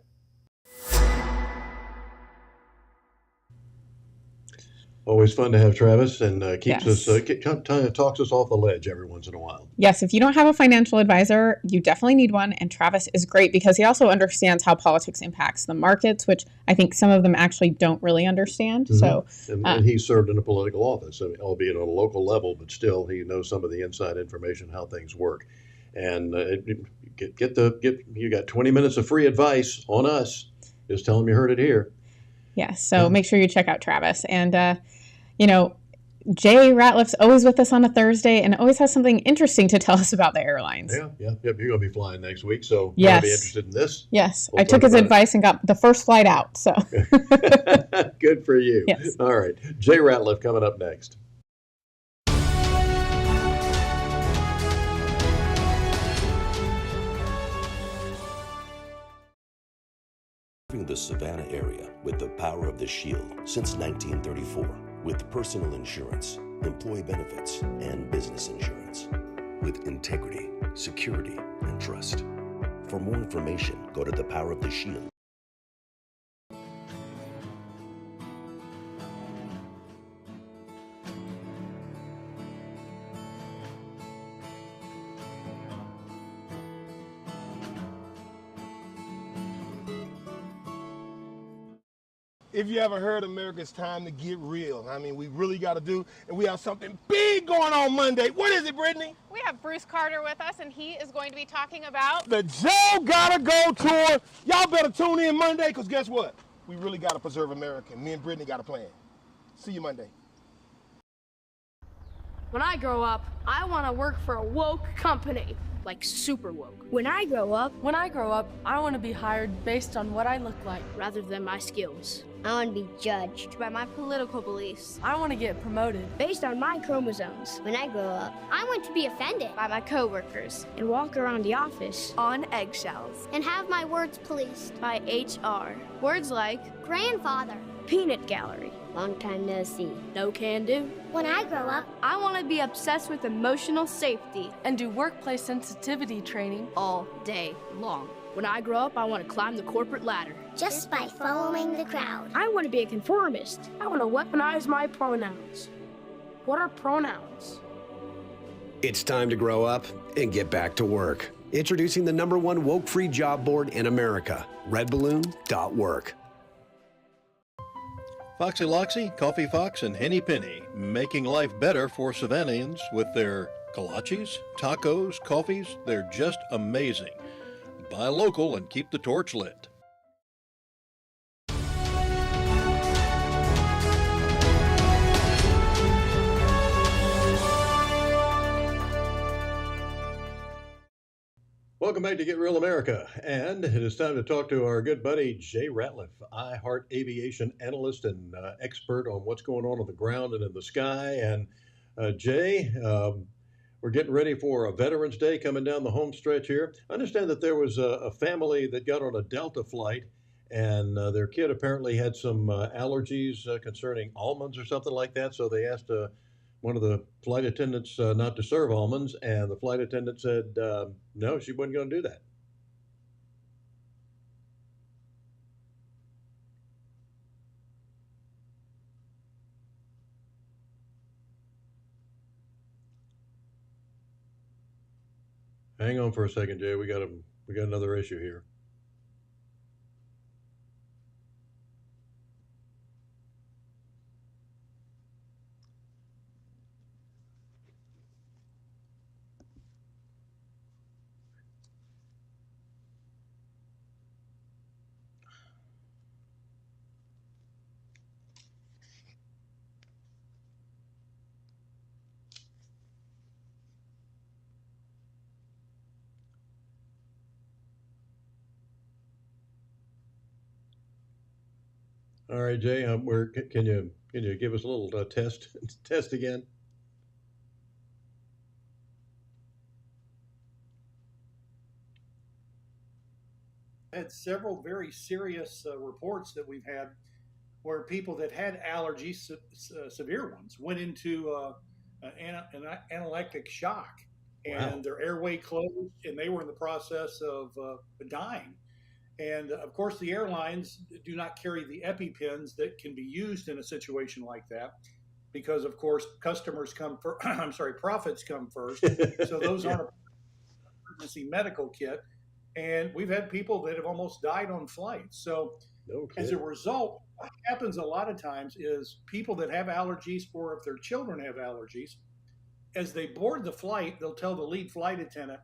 Always fun to have Travis, and keeps
Yes.
us kind of talks us off the ledge every once in a while.
Yes, if you don't have a financial advisor, you definitely need one. And Travis is great because he also understands how politics impacts the markets, which I think some of them actually don't really understand.
Mm-hmm.
So,
and he served in a political office, I mean, albeit on a local level, but still he knows some of the inside information, how things work. And you got 20 minutes of free advice on us. Just tell him you heard it here.
yes, so make sure you check out Travis. And, Jay Ratliff's always with us on a Thursday and always has something interesting to tell us about the airlines.
Yeah. You're going to be flying next week, so
Yes.
you'll be interested in this.
Yes,
We'll
I took
talk
his
about
advice and got the first flight out. So
it. Good for you.
Yes.
All right. Jay Ratliff coming up next.
Serving the Savannah area with the power of the Shield since 1934 with personal insurance, employee benefits, and business insurance. With integrity, security, and trust. For more information, go to the Power of the Shield.
If you ever heard America, it's time to get real. I mean, we really got to do, and we have something big going on Monday. What is it, Brittany?
We have Bruce Carter with us, and he is going to be talking about
The Joe Gotta Go tour. Y'all better tune in Monday, because guess what? We really got to preserve America. Me and Brittany got a plan. See you Monday.
When I grow up, I want to work for a woke company, like super woke. When I grow up, I want to be hired based on what I look like rather than my skills.
I want to be judged by my political beliefs.
I want to get promoted
based on my chromosomes. When I grow up, I want to be offended by my coworkers and walk around the office
on eggshells
and have my words policed
by HR. Words like
grandfather,
peanut gallery,
long time no see,
no can do.
When I grow up,
I want to be obsessed with emotional safety and do workplace sensitivity training all day long. When I grow up, I want to climb the corporate ladder.
Just by following the crowd.
I want to be a conformist. I want to weaponize my pronouns. What are pronouns?
It's time to grow up and get back to work. Introducing the #1 woke-free job board in America, redballoon.work.
Foxy Loxy, Coffee Fox, and Henny Penny, making life better for Savannahans with their kolaches, tacos, coffees. They're just amazing. Buy local and keep the torch lit.
Welcome back to Get Real America, and it is time to talk to our good buddy Jay Ratliff, iHeart Aviation analyst and expert on what's going on the ground and in the sky. And Jay, we're getting ready for a Veterans Day coming down the home stretch here. I understand that there was a family that got on a Delta flight, and their kid apparently had some allergies concerning almonds or something like that, so they asked one of the flight attendants not to serve almonds, and the flight attendant said no, she wasn't going to do that. Hang on for a second, Jay. We got another issue here. All right, Jay. Can you give us a little test again?
Had several very serious reports that we've had where people that had allergies, severe ones, went into an anaphylactic shock, and
Wow.
their airway closed, and they were in the process of dying. And of course, the airlines do not carry the EpiPens that can be used in a situation like that, because of course, customers come first. I'm sorry, profits come first. So those
Yeah.
aren't an emergency medical kit. And we've had people that have almost died on flights. So
No
as a
kidding.
result, what happens a lot of times is people that have allergies, or if their children have allergies, as they board the flight, they'll tell the lead flight attendant,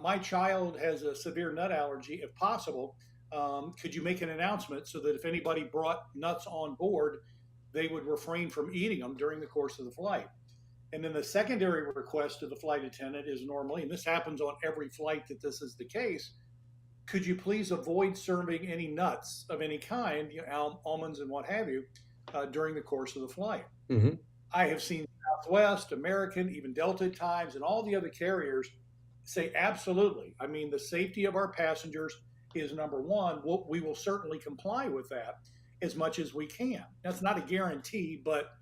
my child has a severe nut allergy. If possible, could you make an announcement so that if anybody brought nuts on board, they would refrain from eating them during the course of the flight. And then the secondary request to the flight attendant is normally, and this happens on every flight that this is the case, could you please avoid serving any nuts of any kind, almonds and what have you, during the course of the flight?
Mm-hmm.
I have seen Southwest, American, even Delta at times, and all the other carriers say absolutely. I mean, the safety of our passengers is number one. We will certainly comply with that as much as we can. That's not a guarantee, but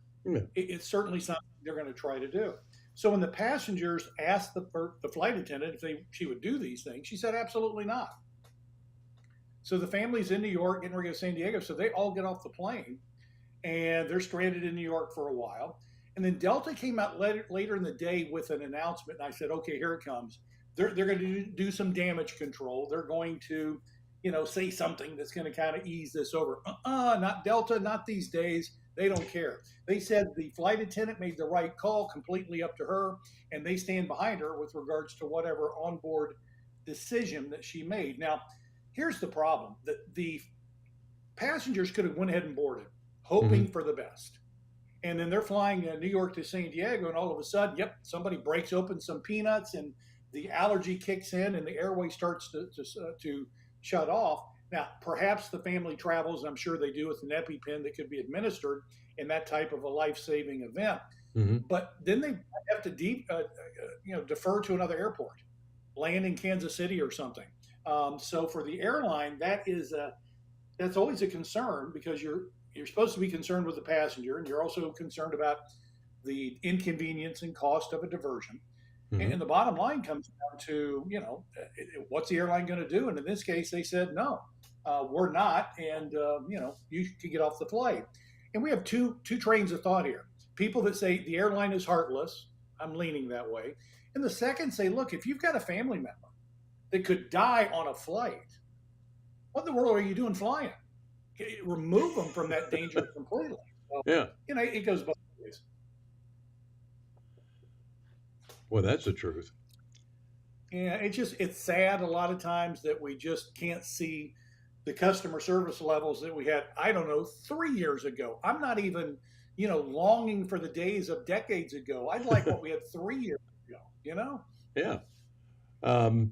it's certainly something they're going to try to do. So when the passengers asked the flight attendant if she would do these things, she said absolutely not. So the family's in New York getting ready to go to San Diego, so they all get off the plane, and they're stranded in New York for a while. And then Delta came out later in the day with an announcement, and I said, okay, here it comes. They're going to do some damage control. They're going to say something that's going to kind of ease this over. Not Delta, not these days. They don't care. They said the flight attendant made the right call, completely up to her, and they stand behind her with regards to whatever onboard decision that she made. Now, here's the problem: the passengers could have went ahead and boarded, hoping for the best. And then they're flying New York to San Diego, and all of a sudden, somebody breaks open some peanuts, and the allergy kicks in, and the airway starts to shut off. Now, perhaps the family travels, I'm sure they do, with an EpiPen that could be administered in that type of a life-saving event. But then they have to defer to another airport, land in Kansas City or something. So for the airline, that's always a concern, because you're supposed to be concerned with the passenger, and you're also concerned about the inconvenience and cost of a diversion. And the bottom line comes down to, what's the airline going to do? And in this case, they said, no, we're not. And, you can get off the flight. And we have two trains of thought here. People that say the airline is heartless. I'm leaning that way. And the second say, look, if you've got a family member that could die on a flight, what in the world are you doing flying? Remove them from that danger completely. So, it goes both ways.
Well, that's the truth.
Yeah, it's sad a lot of times that we just can't see the customer service levels that we had, 3 years ago. I'm not even, longing for the days of decades ago. I'd like what we had 3 years ago,
Yeah.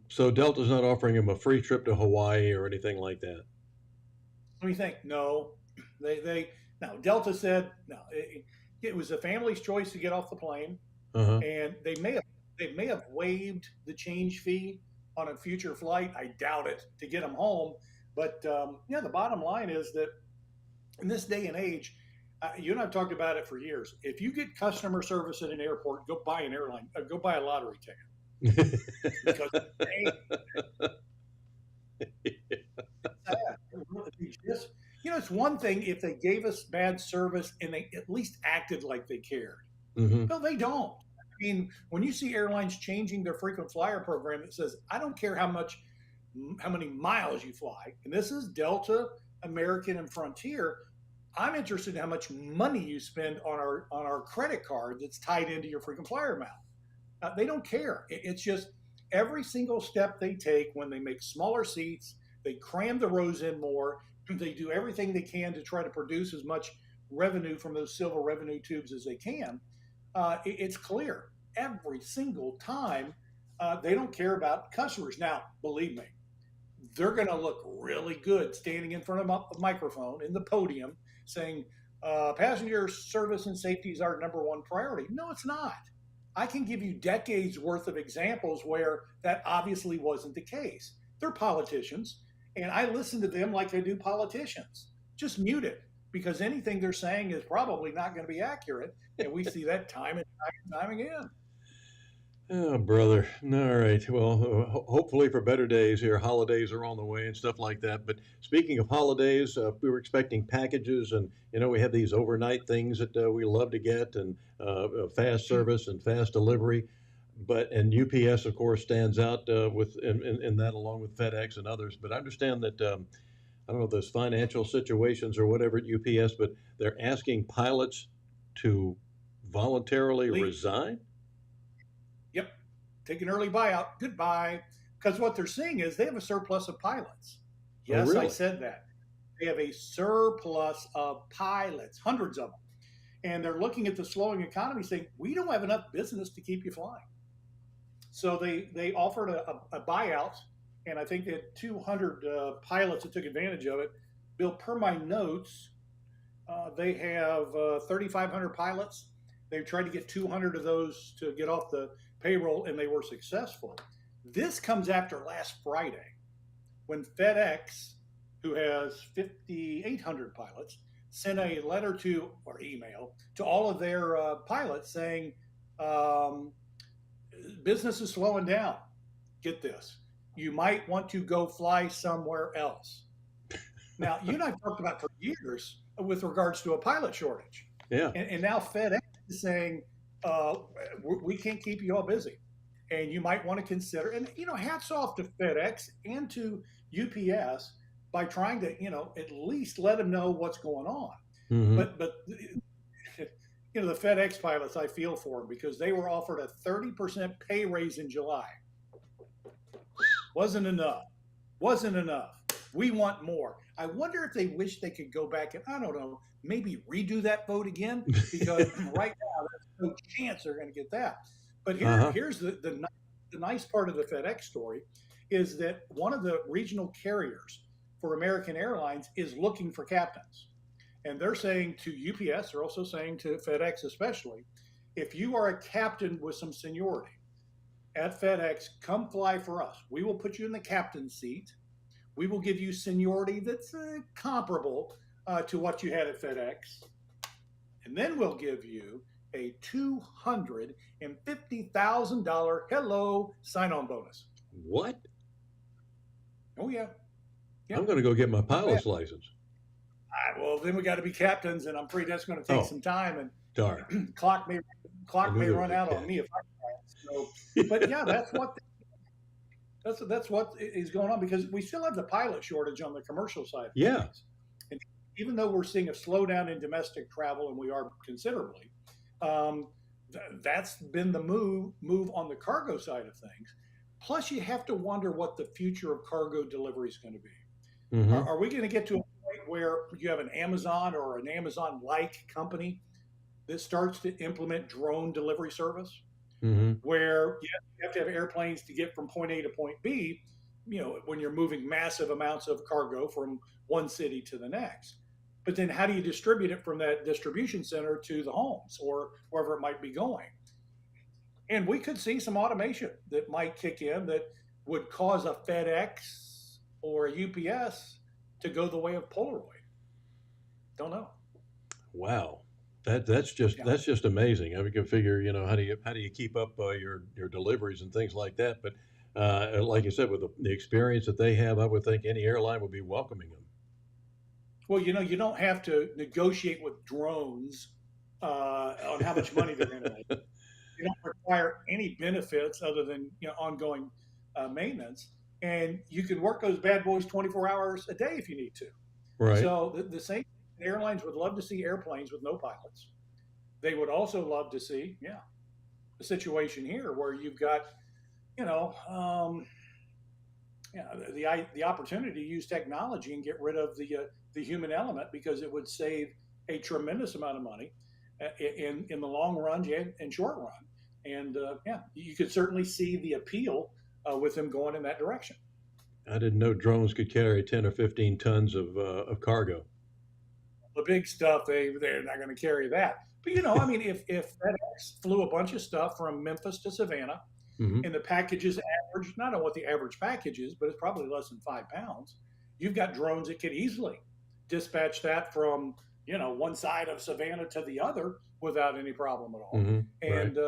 So Delta's not offering him a free trip to Hawaii or anything like that?
Let me think. No, no. Delta said no. It was the family's choice to get off the plane. And they may have waived the change fee on a future flight. I doubt it, to get them home. But the bottom line is that in this day and age, you and I've talked about it for years. If you get customer service at an airport, go buy a lottery ticket. Because it's one thing if they gave us bad service and they at least acted like they cared. No, they don't. I mean, when you see airlines changing their frequent flyer program, it says, I don't care how many miles you fly. And this is Delta, American, and Frontier. I'm interested in how much money you spend on our credit card that's tied into your frequent flyer amount. They don't care. It's just every single step they take when they make smaller seats, they cram the rows in more, they do everything they can to try to produce as much revenue from those silver revenue tubes as they can. It's clear every single time they don't care about customers. Now, believe me, they're going to look really good standing in front of a microphone in the podium saying passenger service and safety is our number one priority. No, it's not. I can give you decades worth of examples where that obviously wasn't the case. They're politicians, and I listen to them like I do politicians. Just mute it, because anything they're saying is probably not going to be accurate. And we see that time and time again.
Oh, brother. All right. Well, hopefully for better days here. Holidays are on the way and stuff like that. But speaking of holidays, we were expecting packages, and we have these overnight things that we love to get, and fast service and fast delivery. And UPS, of course, stands out in that, along with FedEx and others. But I understand that I don't know if there's financial situations or whatever at UPS, but they're asking pilots to voluntarily resign.
Yep. Take an early buyout. Goodbye. Because what they're seeing is they have a surplus of pilots. Yes,
really?
I said that. They have a surplus of pilots, hundreds of them. And they're looking at the slowing economy saying, we don't have enough business to keep you flying. So they offered a buyout, and I think they had 200 pilots that took advantage of it. Bill, per my notes, they have 3,500 pilots. They've tried to get 200 of those to get off the payroll, and they were successful. This comes after last Friday, when FedEx, who has 5,800 pilots, sent a letter or email to all of their pilots saying, business is slowing down. Get this. You might want to go fly somewhere else. Now, you and I have talked about for years with regards to a pilot shortage.
Yeah.
And now FedEx is saying, we can't keep you all busy. And you might want to consider, and hats off to FedEx and to UPS by trying to, at least let them know what's going on.
Mm-hmm.
But the FedEx pilots, I feel for them because they were offered a 30% pay raise in July. Wasn't enough. We want more. I wonder if they wish they could go back and, I don't know, maybe redo that vote again, because right now there's no chance they're going to get that. But here's the nice part of the FedEx story is that one of the regional carriers for American Airlines is looking for captains. And they're saying to UPS, they're also saying to FedEx especially, if you are a captain with some seniority at FedEx, come fly for us. We will put you in the captain's seat. We will give you seniority that's comparable to what you had at FedEx. And then we'll give you a $250,000 hello sign-on bonus.
What?
Oh, yeah.
I'm going to go get my pilot's license.
Well, then we got to be captains, and I'm afraid that's going to take some time. And
darn,
clock may run out on me if I try it. So, but yeah, that's what is going on, because we still have the pilot shortage on the commercial side.
Yeah.
And even though we're seeing a slowdown in domestic travel, and we are considerably, that's been the move on the cargo side of things. Plus, you have to wonder what the future of cargo delivery is going to be.
Mm-hmm.
Are we going to get to a point where you have an Amazon or an Amazon-like company that starts to implement drone delivery service, where you have to have airplanes to get from point A to point B, when you're moving massive amounts of cargo from one city to the next? But then how do you distribute it from that distribution center to the homes or wherever it might be going? And we could see some automation that might kick in that would cause a FedEx or a UPS to go the way of Polaroid. Don't know.
Wow, that's just amazing. I can figure, how do you keep up your deliveries and things like that? But like you said, with the experience that they have, I would think any airline would be welcoming them.
Well, you don't have to negotiate with drones on how much money they're going to make. You don't require any benefits other than ongoing maintenance, and you can work those bad boys 24 hours a day if you need to.
Right.
So the same airlines would love to see airplanes with no pilots. They would also love to see, the situation here where you've got, the opportunity to use technology and get rid of the human element, because it would save a tremendous amount of money in the long run and short run. And you could certainly see the appeal with them going in that direction.
I didn't know drones could carry 10 or 15 tons of cargo.
The big stuff, they're not going to carry that. But if FedEx flew a bunch of stuff from Memphis to Savannah, and the packages average, I don't know what the average package is, but it's probably less than 5 pounds. You've got drones that could easily dispatch that from one side of Savannah to the other without any problem at all. And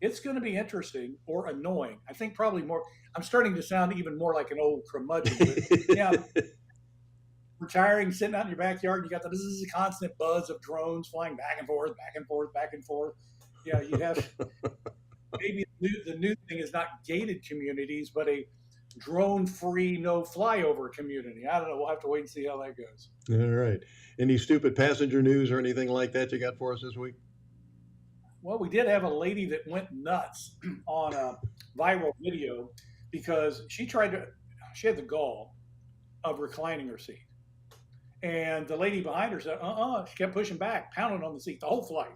it's going to be interesting or annoying. I think probably more. I'm starting to sound even more like an old curmudgeon. But, retiring, sitting out in your backyard, you got this is a constant buzz of drones flying back and forth, back and forth, back and forth. Yeah, you have maybe the new thing is not gated communities, but a drone-free, no flyover community. I don't know. We'll have to wait and see how that goes.
All right. Any stupid passenger news or anything like that you got for us this week?
Well, we did have a lady that went nuts on a viral video because she had the gall of reclining her seat. And the lady behind her said, she kept pushing back, pounding on the seat the whole flight.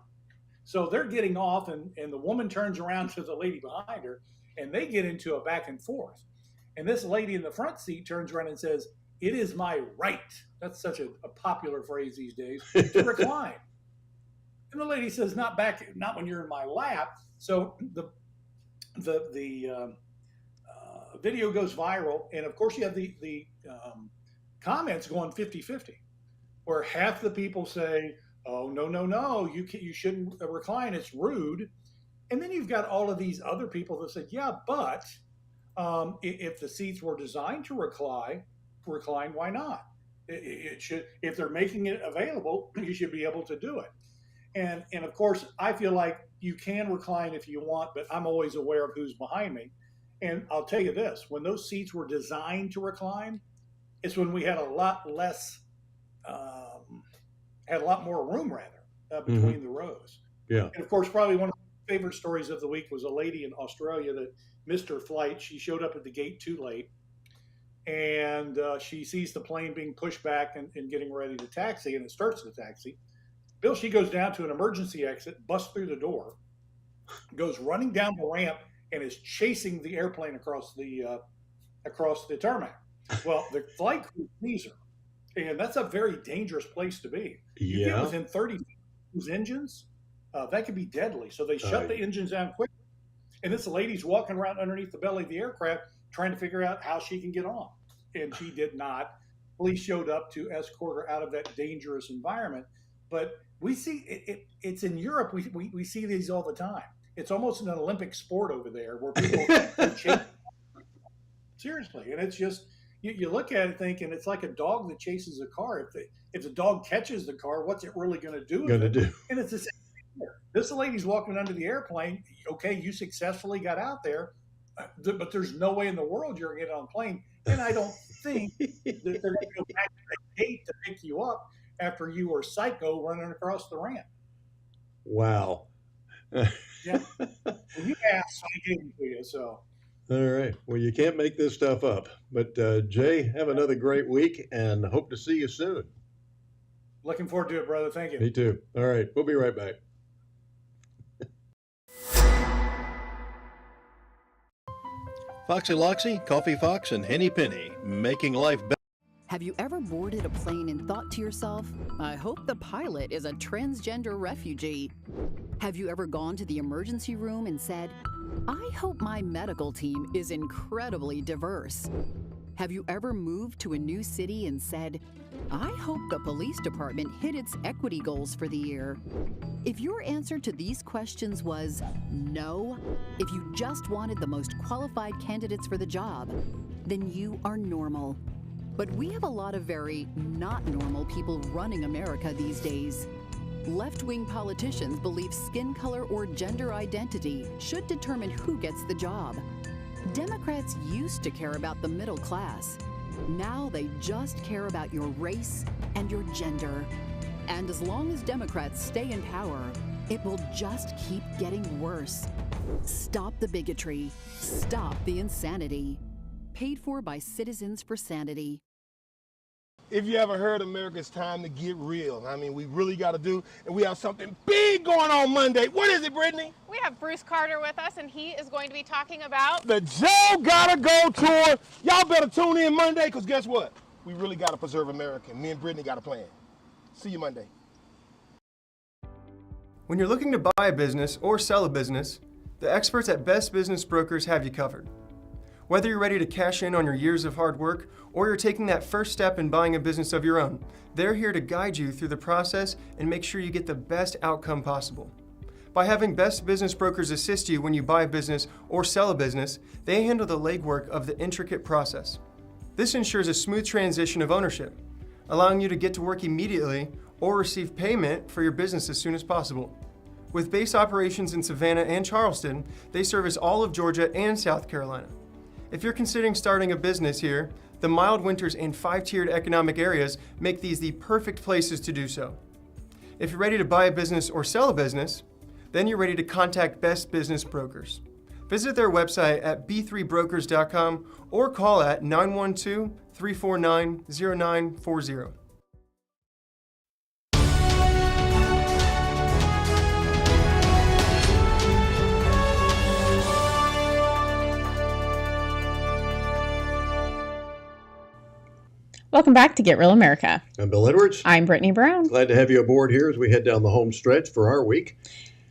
So they're getting off, and the woman turns around to the lady behind her, and they get into a back and forth. And this lady in the front seat turns around and says, "It is my right." That's such a popular phrase these days, to recline. And the lady says, not when you're in my lap. So the video goes viral. And of course you have the comments going 50-50, where half the people say, "Oh, no, you shouldn't recline. It's rude." And then you've got all of these other people that said, "Yeah, but if the seats were designed to recline, why not? It should. If they're making it available, you should be able to do it." And of course, I feel like you can recline if you want, but I'm always aware of who's behind me. And I'll tell you this, when those seats were designed to recline, it's when we had a lot less, had a lot more room rather between the rows.
Yeah.
And of course, probably one of my favorite stories of the week was a lady in Australia that missed her flight. She showed up at the gate too late, and she sees the plane being pushed back and getting ready to taxi, and it starts the taxi. Bill, she goes down to an emergency exit, busts through the door, goes running down the ramp, and is chasing the airplane across the tarmac. Well, the flight crew sees her, and that's a very dangerous place to be. You get within 30 feet of those engines, that could be deadly. So they shut the engines down quickly. And this lady's walking around underneath the belly of the aircraft trying to figure out how she can get on. And she did not. Police showed up to escort her out of that dangerous environment. But we see it's in Europe. We see these all the time. It's almost an Olympic sport over there where people chase. Seriously. And it's just, you look at it thinking it's like a dog that chases a car. If the dog catches the car, what's it really going to do? And it's the same thing here. This lady's walking under the airplane. Okay, you successfully got out there, but there's no way in the world you're going to get on a plane. And I don't think that they're going to go back to the gate to pick you up after you were psycho running across the ramp.
Wow.
Yeah. Well, you asked, so I gave them to you. So.
All right. Well, you can't make this stuff up. But Jay, have another great week and hope to see you soon.
Looking forward to it, brother. Thank you.
Me too. All right. We'll be right back.
Foxy Loxy, Coffee Fox, and Henny Penny, making life better.
Have you ever boarded a plane and thought to yourself, I hope the pilot is a transgender refugee? Have you ever gone to the emergency room and said, I hope my medical team is incredibly diverse? Have you ever moved to a new city and said, I hope the police department hit its equity goals for the year? If your answer to these questions was no, if you just wanted the most qualified candidates for the job, then you are normal. But we have a lot of very not normal people running America these days. Left-wing politicians believe skin color or gender identity should determine who gets the job. Democrats used to care about the middle class. Now they just care about your race and your gender. And as long as Democrats stay in power, it will just keep getting worse. Stop the bigotry. Stop the insanity. Paid for by Citizens for Sanity.
If you ever heard America, it's time to get real. I mean, we really got to do, and we have something big going on Monday. What is it, Brittany?
We have Bruce Carter with us, and he is going to be talking about
the Joe Gotta Go tour. Y'all better tune in Monday, because guess what? We really got to preserve America. Me and Brittany got a plan. See you Monday.
When you're looking to buy a business or sell a business, the experts at Best Business Brokers have you covered. Whether you're ready to cash in on your years of hard work or you're taking that first step in buying a business of your own, they're here to guide you through the process and make sure you get the best outcome possible. By having Best Business Brokers assist you when you buy a business or sell a business, they handle the legwork of the intricate process. This ensures a smooth transition of ownership, allowing you to get to work immediately or receive payment for your business as soon as possible. With base operations in Savannah and Charleston, they service all of Georgia and South Carolina. If you're considering starting a business here, the mild winters and 5-tiered economic areas make these the perfect places to do so. If you're ready to buy a business or sell a business, then you're ready to contact Best Business Brokers. Visit their website at b3brokers.com or call at 912-349-0940.
Welcome back to Get Real America.
I'm Bill Edwards.
I'm Brittany Brown.
Glad to have you aboard here as we head down the home stretch for our week.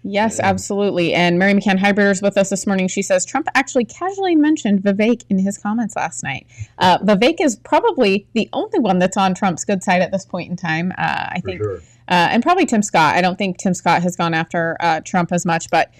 Yes, absolutely. And Mary McCann Hybrider is with us this morning. She says Trump actually casually mentioned Vivek in his comments last night. Vivek is probably the only one that's on Trump's good side at this point in time, I think. Sure. And probably Tim Scott. I don't think Tim Scott has gone after Trump as much, but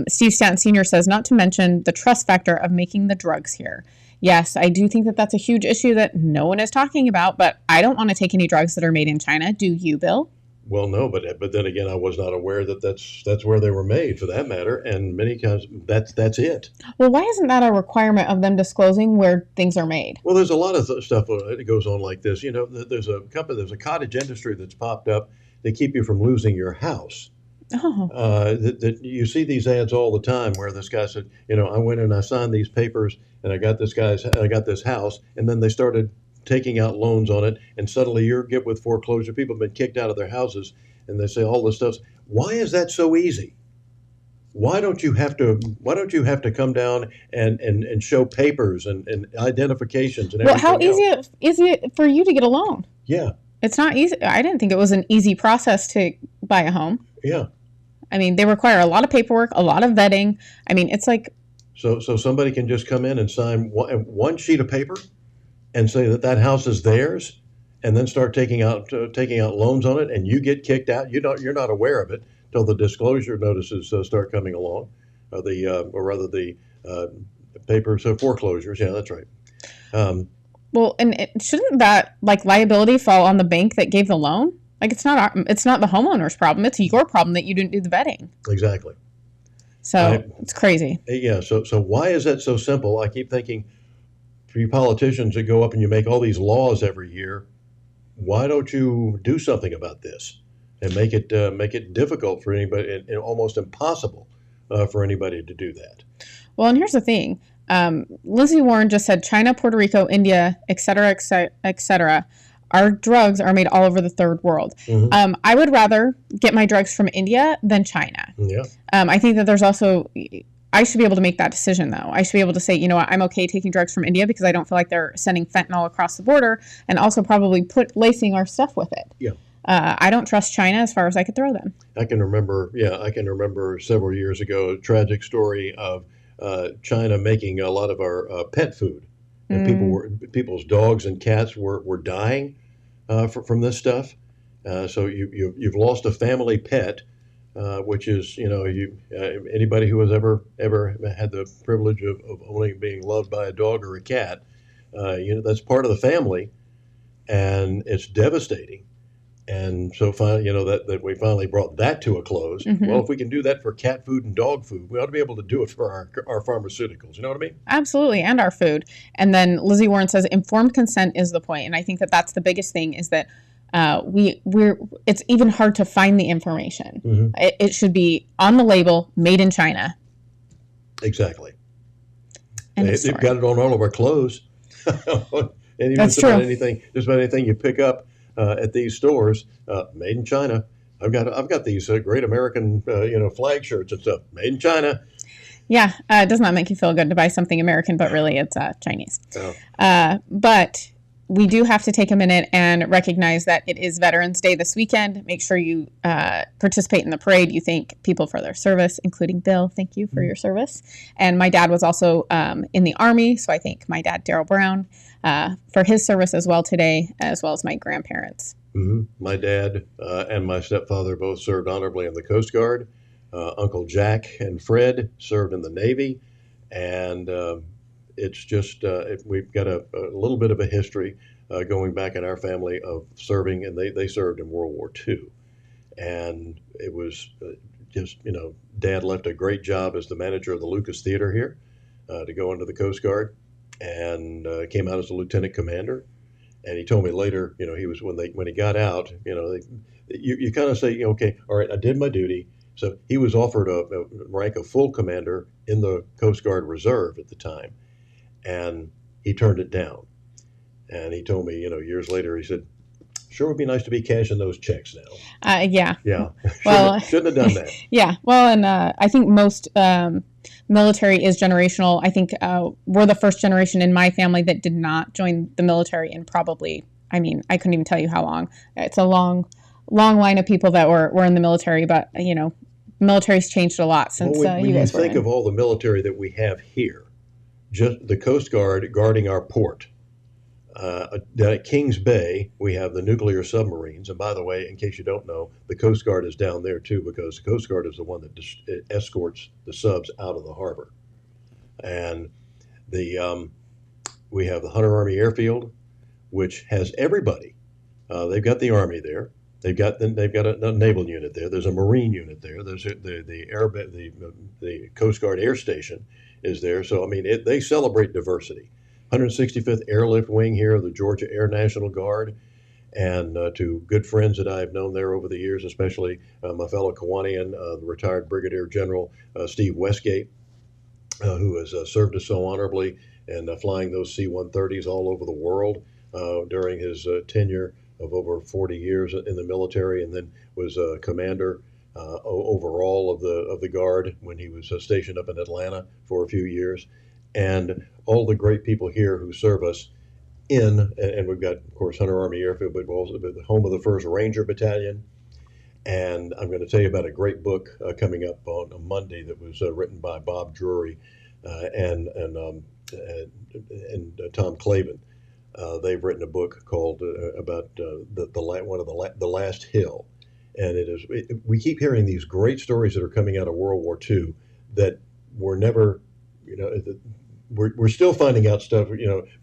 Steve Stanton Sr. says not to mention the trust factor of making the drugs here. Yes, I do think that that's a huge issue that no one is talking about, but I don't want to take any drugs that are made in China. Do you, Bill?
Well, no, but then again, I was not aware that that's where they were made, for that matter, and many times that's it.
Well, why isn't that a requirement of them disclosing where things are made?
Well, there's a lot of stuff that goes on like this. There's a cottage industry that's popped up. They keep you from losing your house.
Oh.
That you see these ads all the time where this guy said, I went and I signed these papers and I got this house, and then they started taking out loans on it, and suddenly you're get with foreclosure. People have been kicked out of their houses, and they say all this stuff. Why is that so easy? Why don't you have to come down and show papers and identifications and everything?
Well, how is it for you to get a loan?
Yeah.
It's not easy. I didn't think it was an easy process to buy a home.
Yeah.
I mean, they require a lot of paperwork, a lot of vetting. I mean, it's like...
So somebody can just come in and sign one sheet of paper and say that house is theirs, and then start taking out loans on it, and you get kicked out. You're not aware of it till the disclosure notices start coming along, or the papers of foreclosures. Yeah, that's right.
Well, and shouldn't that liability fall on the bank that gave the loan? It's not the homeowner's problem. It's your problem that you didn't do the vetting.
Exactly.
So it's crazy.
Yeah. So why is that so simple? I keep thinking, for you politicians that go up and you make all these laws every year, why don't you do something about this and make it difficult for anybody and almost impossible for anybody to do that?
Well, and here's the thing. Lizzie Warren just said China, Puerto Rico, India, et cetera, et cetera. Our drugs are made all over the third world.
Mm-hmm.
I would rather get my drugs from India than China.
Yeah.
I think that there's also... I should be able to make that decision, though. I should be able to say, you know what, I'm okay taking drugs from India because I don't feel like they're sending fentanyl across the border, and also probably lacing our stuff with it.
Yeah.
I don't trust China as far as I could throw them.
I can remember several years ago a tragic story of China making a lot of our pet food, and people's dogs and cats were dying from this stuff. So you've lost a family pet. Which is, anybody who has ever had the privilege of only being loved by a dog or a cat, that's part of the family, and it's devastating. And so finally, that we finally brought that to a close.
Mm-hmm.
Well, if we can do that for cat food and dog food, we ought to be able to do it for our pharmaceuticals. You know what I mean?
Absolutely, and our food. And then Lizzie Warren says informed consent is the point, and I think that that's the biggest thing is that. It's even hard to find the information.
Mm-hmm.
It should be on the label, made in China.
Exactly. They've got it on all of our clothes. And even
That's
just
true.
About anything you pick up at these stores, made in China. I've got these great American flag shirts and stuff, made in China.
Yeah, it does not make you feel good to buy something American, but really it's Chinese.
Oh.
But we do have to take a minute and recognize that it is Veterans Day this weekend. Make sure you participate in the parade. You thank people for their service, including Bill. Thank you for your service. And my dad was also in the Army, so I thank my dad, Daryl Brown, for his service as well today, as well as my grandparents.
Mm-hmm. My dad and my stepfather both served honorably in the Coast Guard. Uncle Jack and Fred served in the Navy, and it's just we've got a little bit of a history going back in our family of serving, and they served in World War II. And it was just, Dad left a great job as the manager of the Lucas Theater here to go into the Coast Guard, and came out as a lieutenant commander. And he told me later, he was when he got out, you kind of say, okay, all right, I did my duty. So he was offered a rank of full commander in the Coast Guard Reserve at the time. And he turned it down. And he told me, years later, he said, sure would be nice to be cashing those checks now.
Yeah.
Yeah.
Well,
shouldn't have done that.
Yeah. Well, and I think most military is generational. I think we're the first generation in my family that did not join the military in probably, I couldn't even tell you how long. It's a long line of people that were in the military, but, military's changed a lot since
when
you guys
you think of all the military that we have here, just the Coast Guard guarding our port. At Kings Bay, we have the nuclear submarines. And by the way, in case you don't know, the Coast Guard is down there too, because the Coast Guard is the one that escorts the subs out of the harbor. And we have the Hunter Army Airfield, which has everybody. They've got the Army there. They've got a naval unit there. There's a Marine unit there. There's the Coast Guard Air Station is there. So I mean, they celebrate diversity. 165th Airlift Wing here of the Georgia Air National Guard, and to good friends that I've known there over the years, especially my fellow Kiwanian, the retired Brigadier General Steve Westgate, who has served us so honorably and flying those C-130s all over the world during his tenure of over 40 years in the military, and then was commander overall of the Guard when he was stationed up in Atlanta for a few years, and all the great people here who serve us and we've got, of course, Hunter Army Airfield, but also the home of the 1st Ranger Battalion. And I'm going to tell you about a great book coming up on a Monday that was written by Bob Drury and Tom Clavin. They've written a book called about the Last Hill, and we keep hearing these great stories that are coming out of World War II that were never, we're still finding out stuff,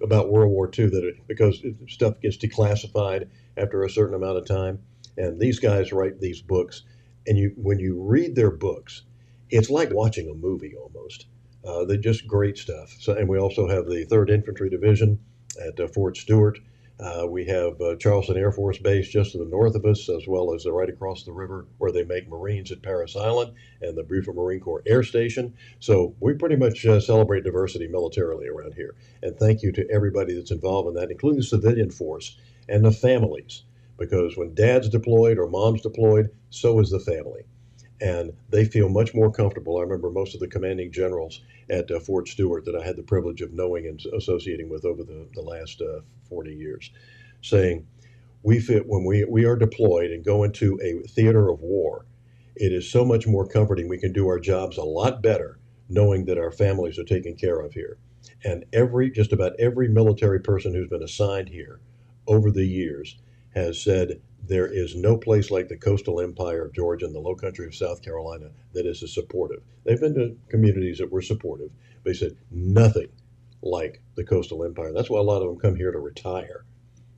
about World War II because stuff gets declassified after a certain amount of time. And these guys write these books, and when you read their books, it's like watching a movie almost. They're just great stuff. So, and we also have the 3rd Infantry Division at Fort Stewart. We have Charleston Air Force Base just to the north of us, as well as right across the river where they make Marines at Parris Island, and the Beaufort Marine Corps Air Station. So we pretty much celebrate diversity militarily around here. And thank you to everybody that's involved in that, including the civilian force and the families. Because when dad's deployed or mom's deployed, so is the family. And they feel much more comfortable. I remember most of the commanding generals at Fort Stewart that I had the privilege of knowing and associating with over the last 40 years, saying, when we are deployed and go into a theater of war, it is so much more comforting. We can do our jobs a lot better knowing that our families are taken care of here. And just about every military person who's been assigned here over the years has said there is no place like the coastal empire of Georgia and the low country of South Carolina that is as supportive. They've been to communities that were supportive. They said nothing like the coastal empire. That's why a lot of them come here to retire,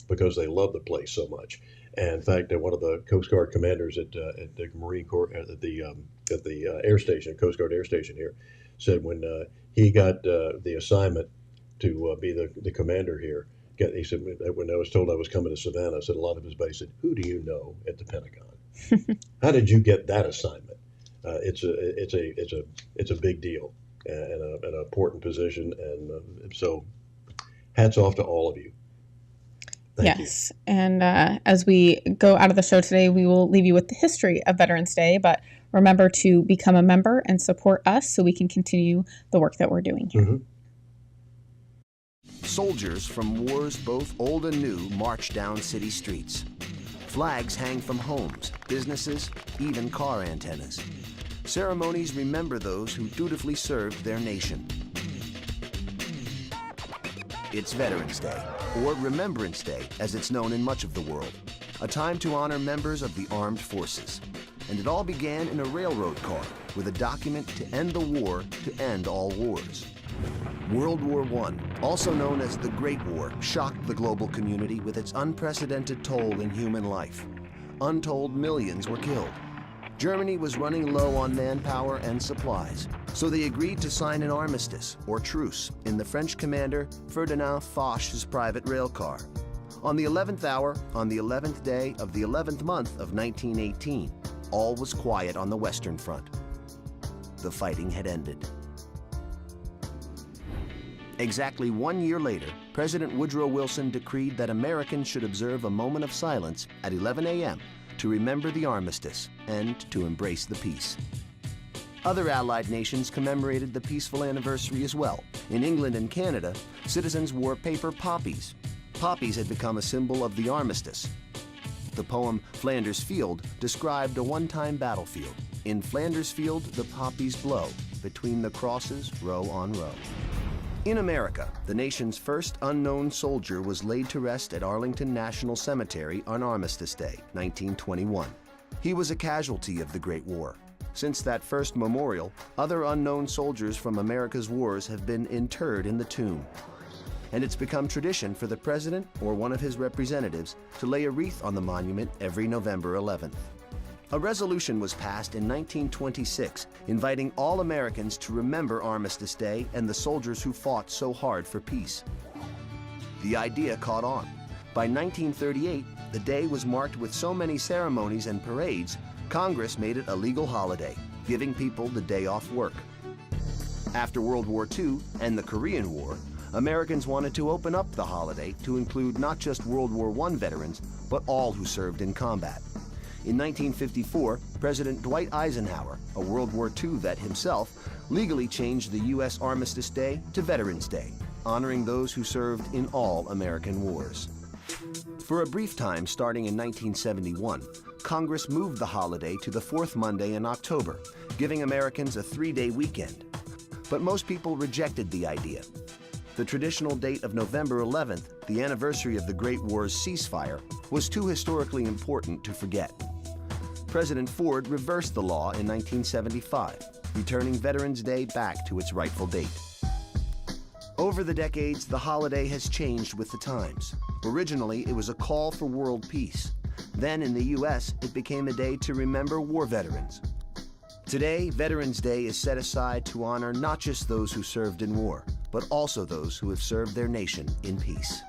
because they love the place so much. And in fact, one of the Coast Guard commanders at the Marine Corps at the air station, Coast Guard Air Station here, said when he got the assignment to be the commander here, he said, when I was told I was coming to Savannah, I said, a lot of his base said, "Who do you know at the Pentagon? How did you get that assignment?" It's a big deal and an important position, and so hats off to all of you. Thank you.
And as we go out of the show today, we will leave you with the history of Veterans Day, but remember to become a member and support us so we can continue the work that we're doing here.
Mm-hmm.
Soldiers from wars both old and new march down city streets. Flags hang from homes, businesses, even car antennas. Ceremonies remember those who dutifully served their nation. It's Veterans Day, or Remembrance Day, as it's known in much of the world, a time to honor members of the armed forces. And it all began in a railroad car with a document to end the war to end all wars. World War I, also known as the Great War, shocked the global community with its unprecedented toll in human life. Untold millions were killed. Germany was running low on manpower and supplies, so they agreed to sign an armistice, or truce, in the French commander Ferdinand Foch's private rail car. On the 11th hour, on the 11th day of the 11th month of 1918, all was quiet on the Western Front. The fighting had ended. Exactly 1 year later, President Woodrow Wilson decreed that Americans should observe a moment of silence at 11 a.m. to remember the armistice and to embrace the peace. Other Allied nations commemorated the peaceful anniversary as well. In England and Canada, citizens wore paper poppies. Poppies had become a symbol of the armistice. The poem Flanders Field described a one-time battlefield. In Flanders Field, the poppies blow, between the crosses, row on row. In America, the nation's first unknown soldier was laid to rest at Arlington National Cemetery on Armistice Day, 1921. He was a casualty of the Great War. Since that first memorial, other unknown soldiers from America's wars have been interred in the tomb. and it's become tradition for the president or one of his representatives to lay a wreath on the monument every November 11th. A resolution was passed in 1926 inviting all Americans to remember Armistice Day and the soldiers who fought so hard for peace. The idea caught on. By 1938, the day was marked with so many ceremonies and parades, Congress made it a legal holiday, giving people the day off work. After World War II and the Korean War, Americans wanted to open up the holiday to include not just World War I veterans, but all who served in combat. In 1954, President Dwight Eisenhower, a World War II vet himself, legally changed the U.S. Armistice Day to Veterans Day, honoring those who served in all American wars. For a brief time starting in 1971, Congress moved the holiday to the fourth Monday in October, giving Americans a 3-day weekend. But most people rejected the idea. The traditional date of November 11th, the anniversary of the Great War's ceasefire, was too historically important to forget. President Ford reversed the law in 1975, returning Veterans Day back to its rightful date. Over the decades, the holiday has changed with the times. Originally, it was a call for world peace. Then in the U.S., it became a day to remember war veterans. Today, Veterans Day is set aside to honor not just those who served in war, but also those who have served their nation in peace.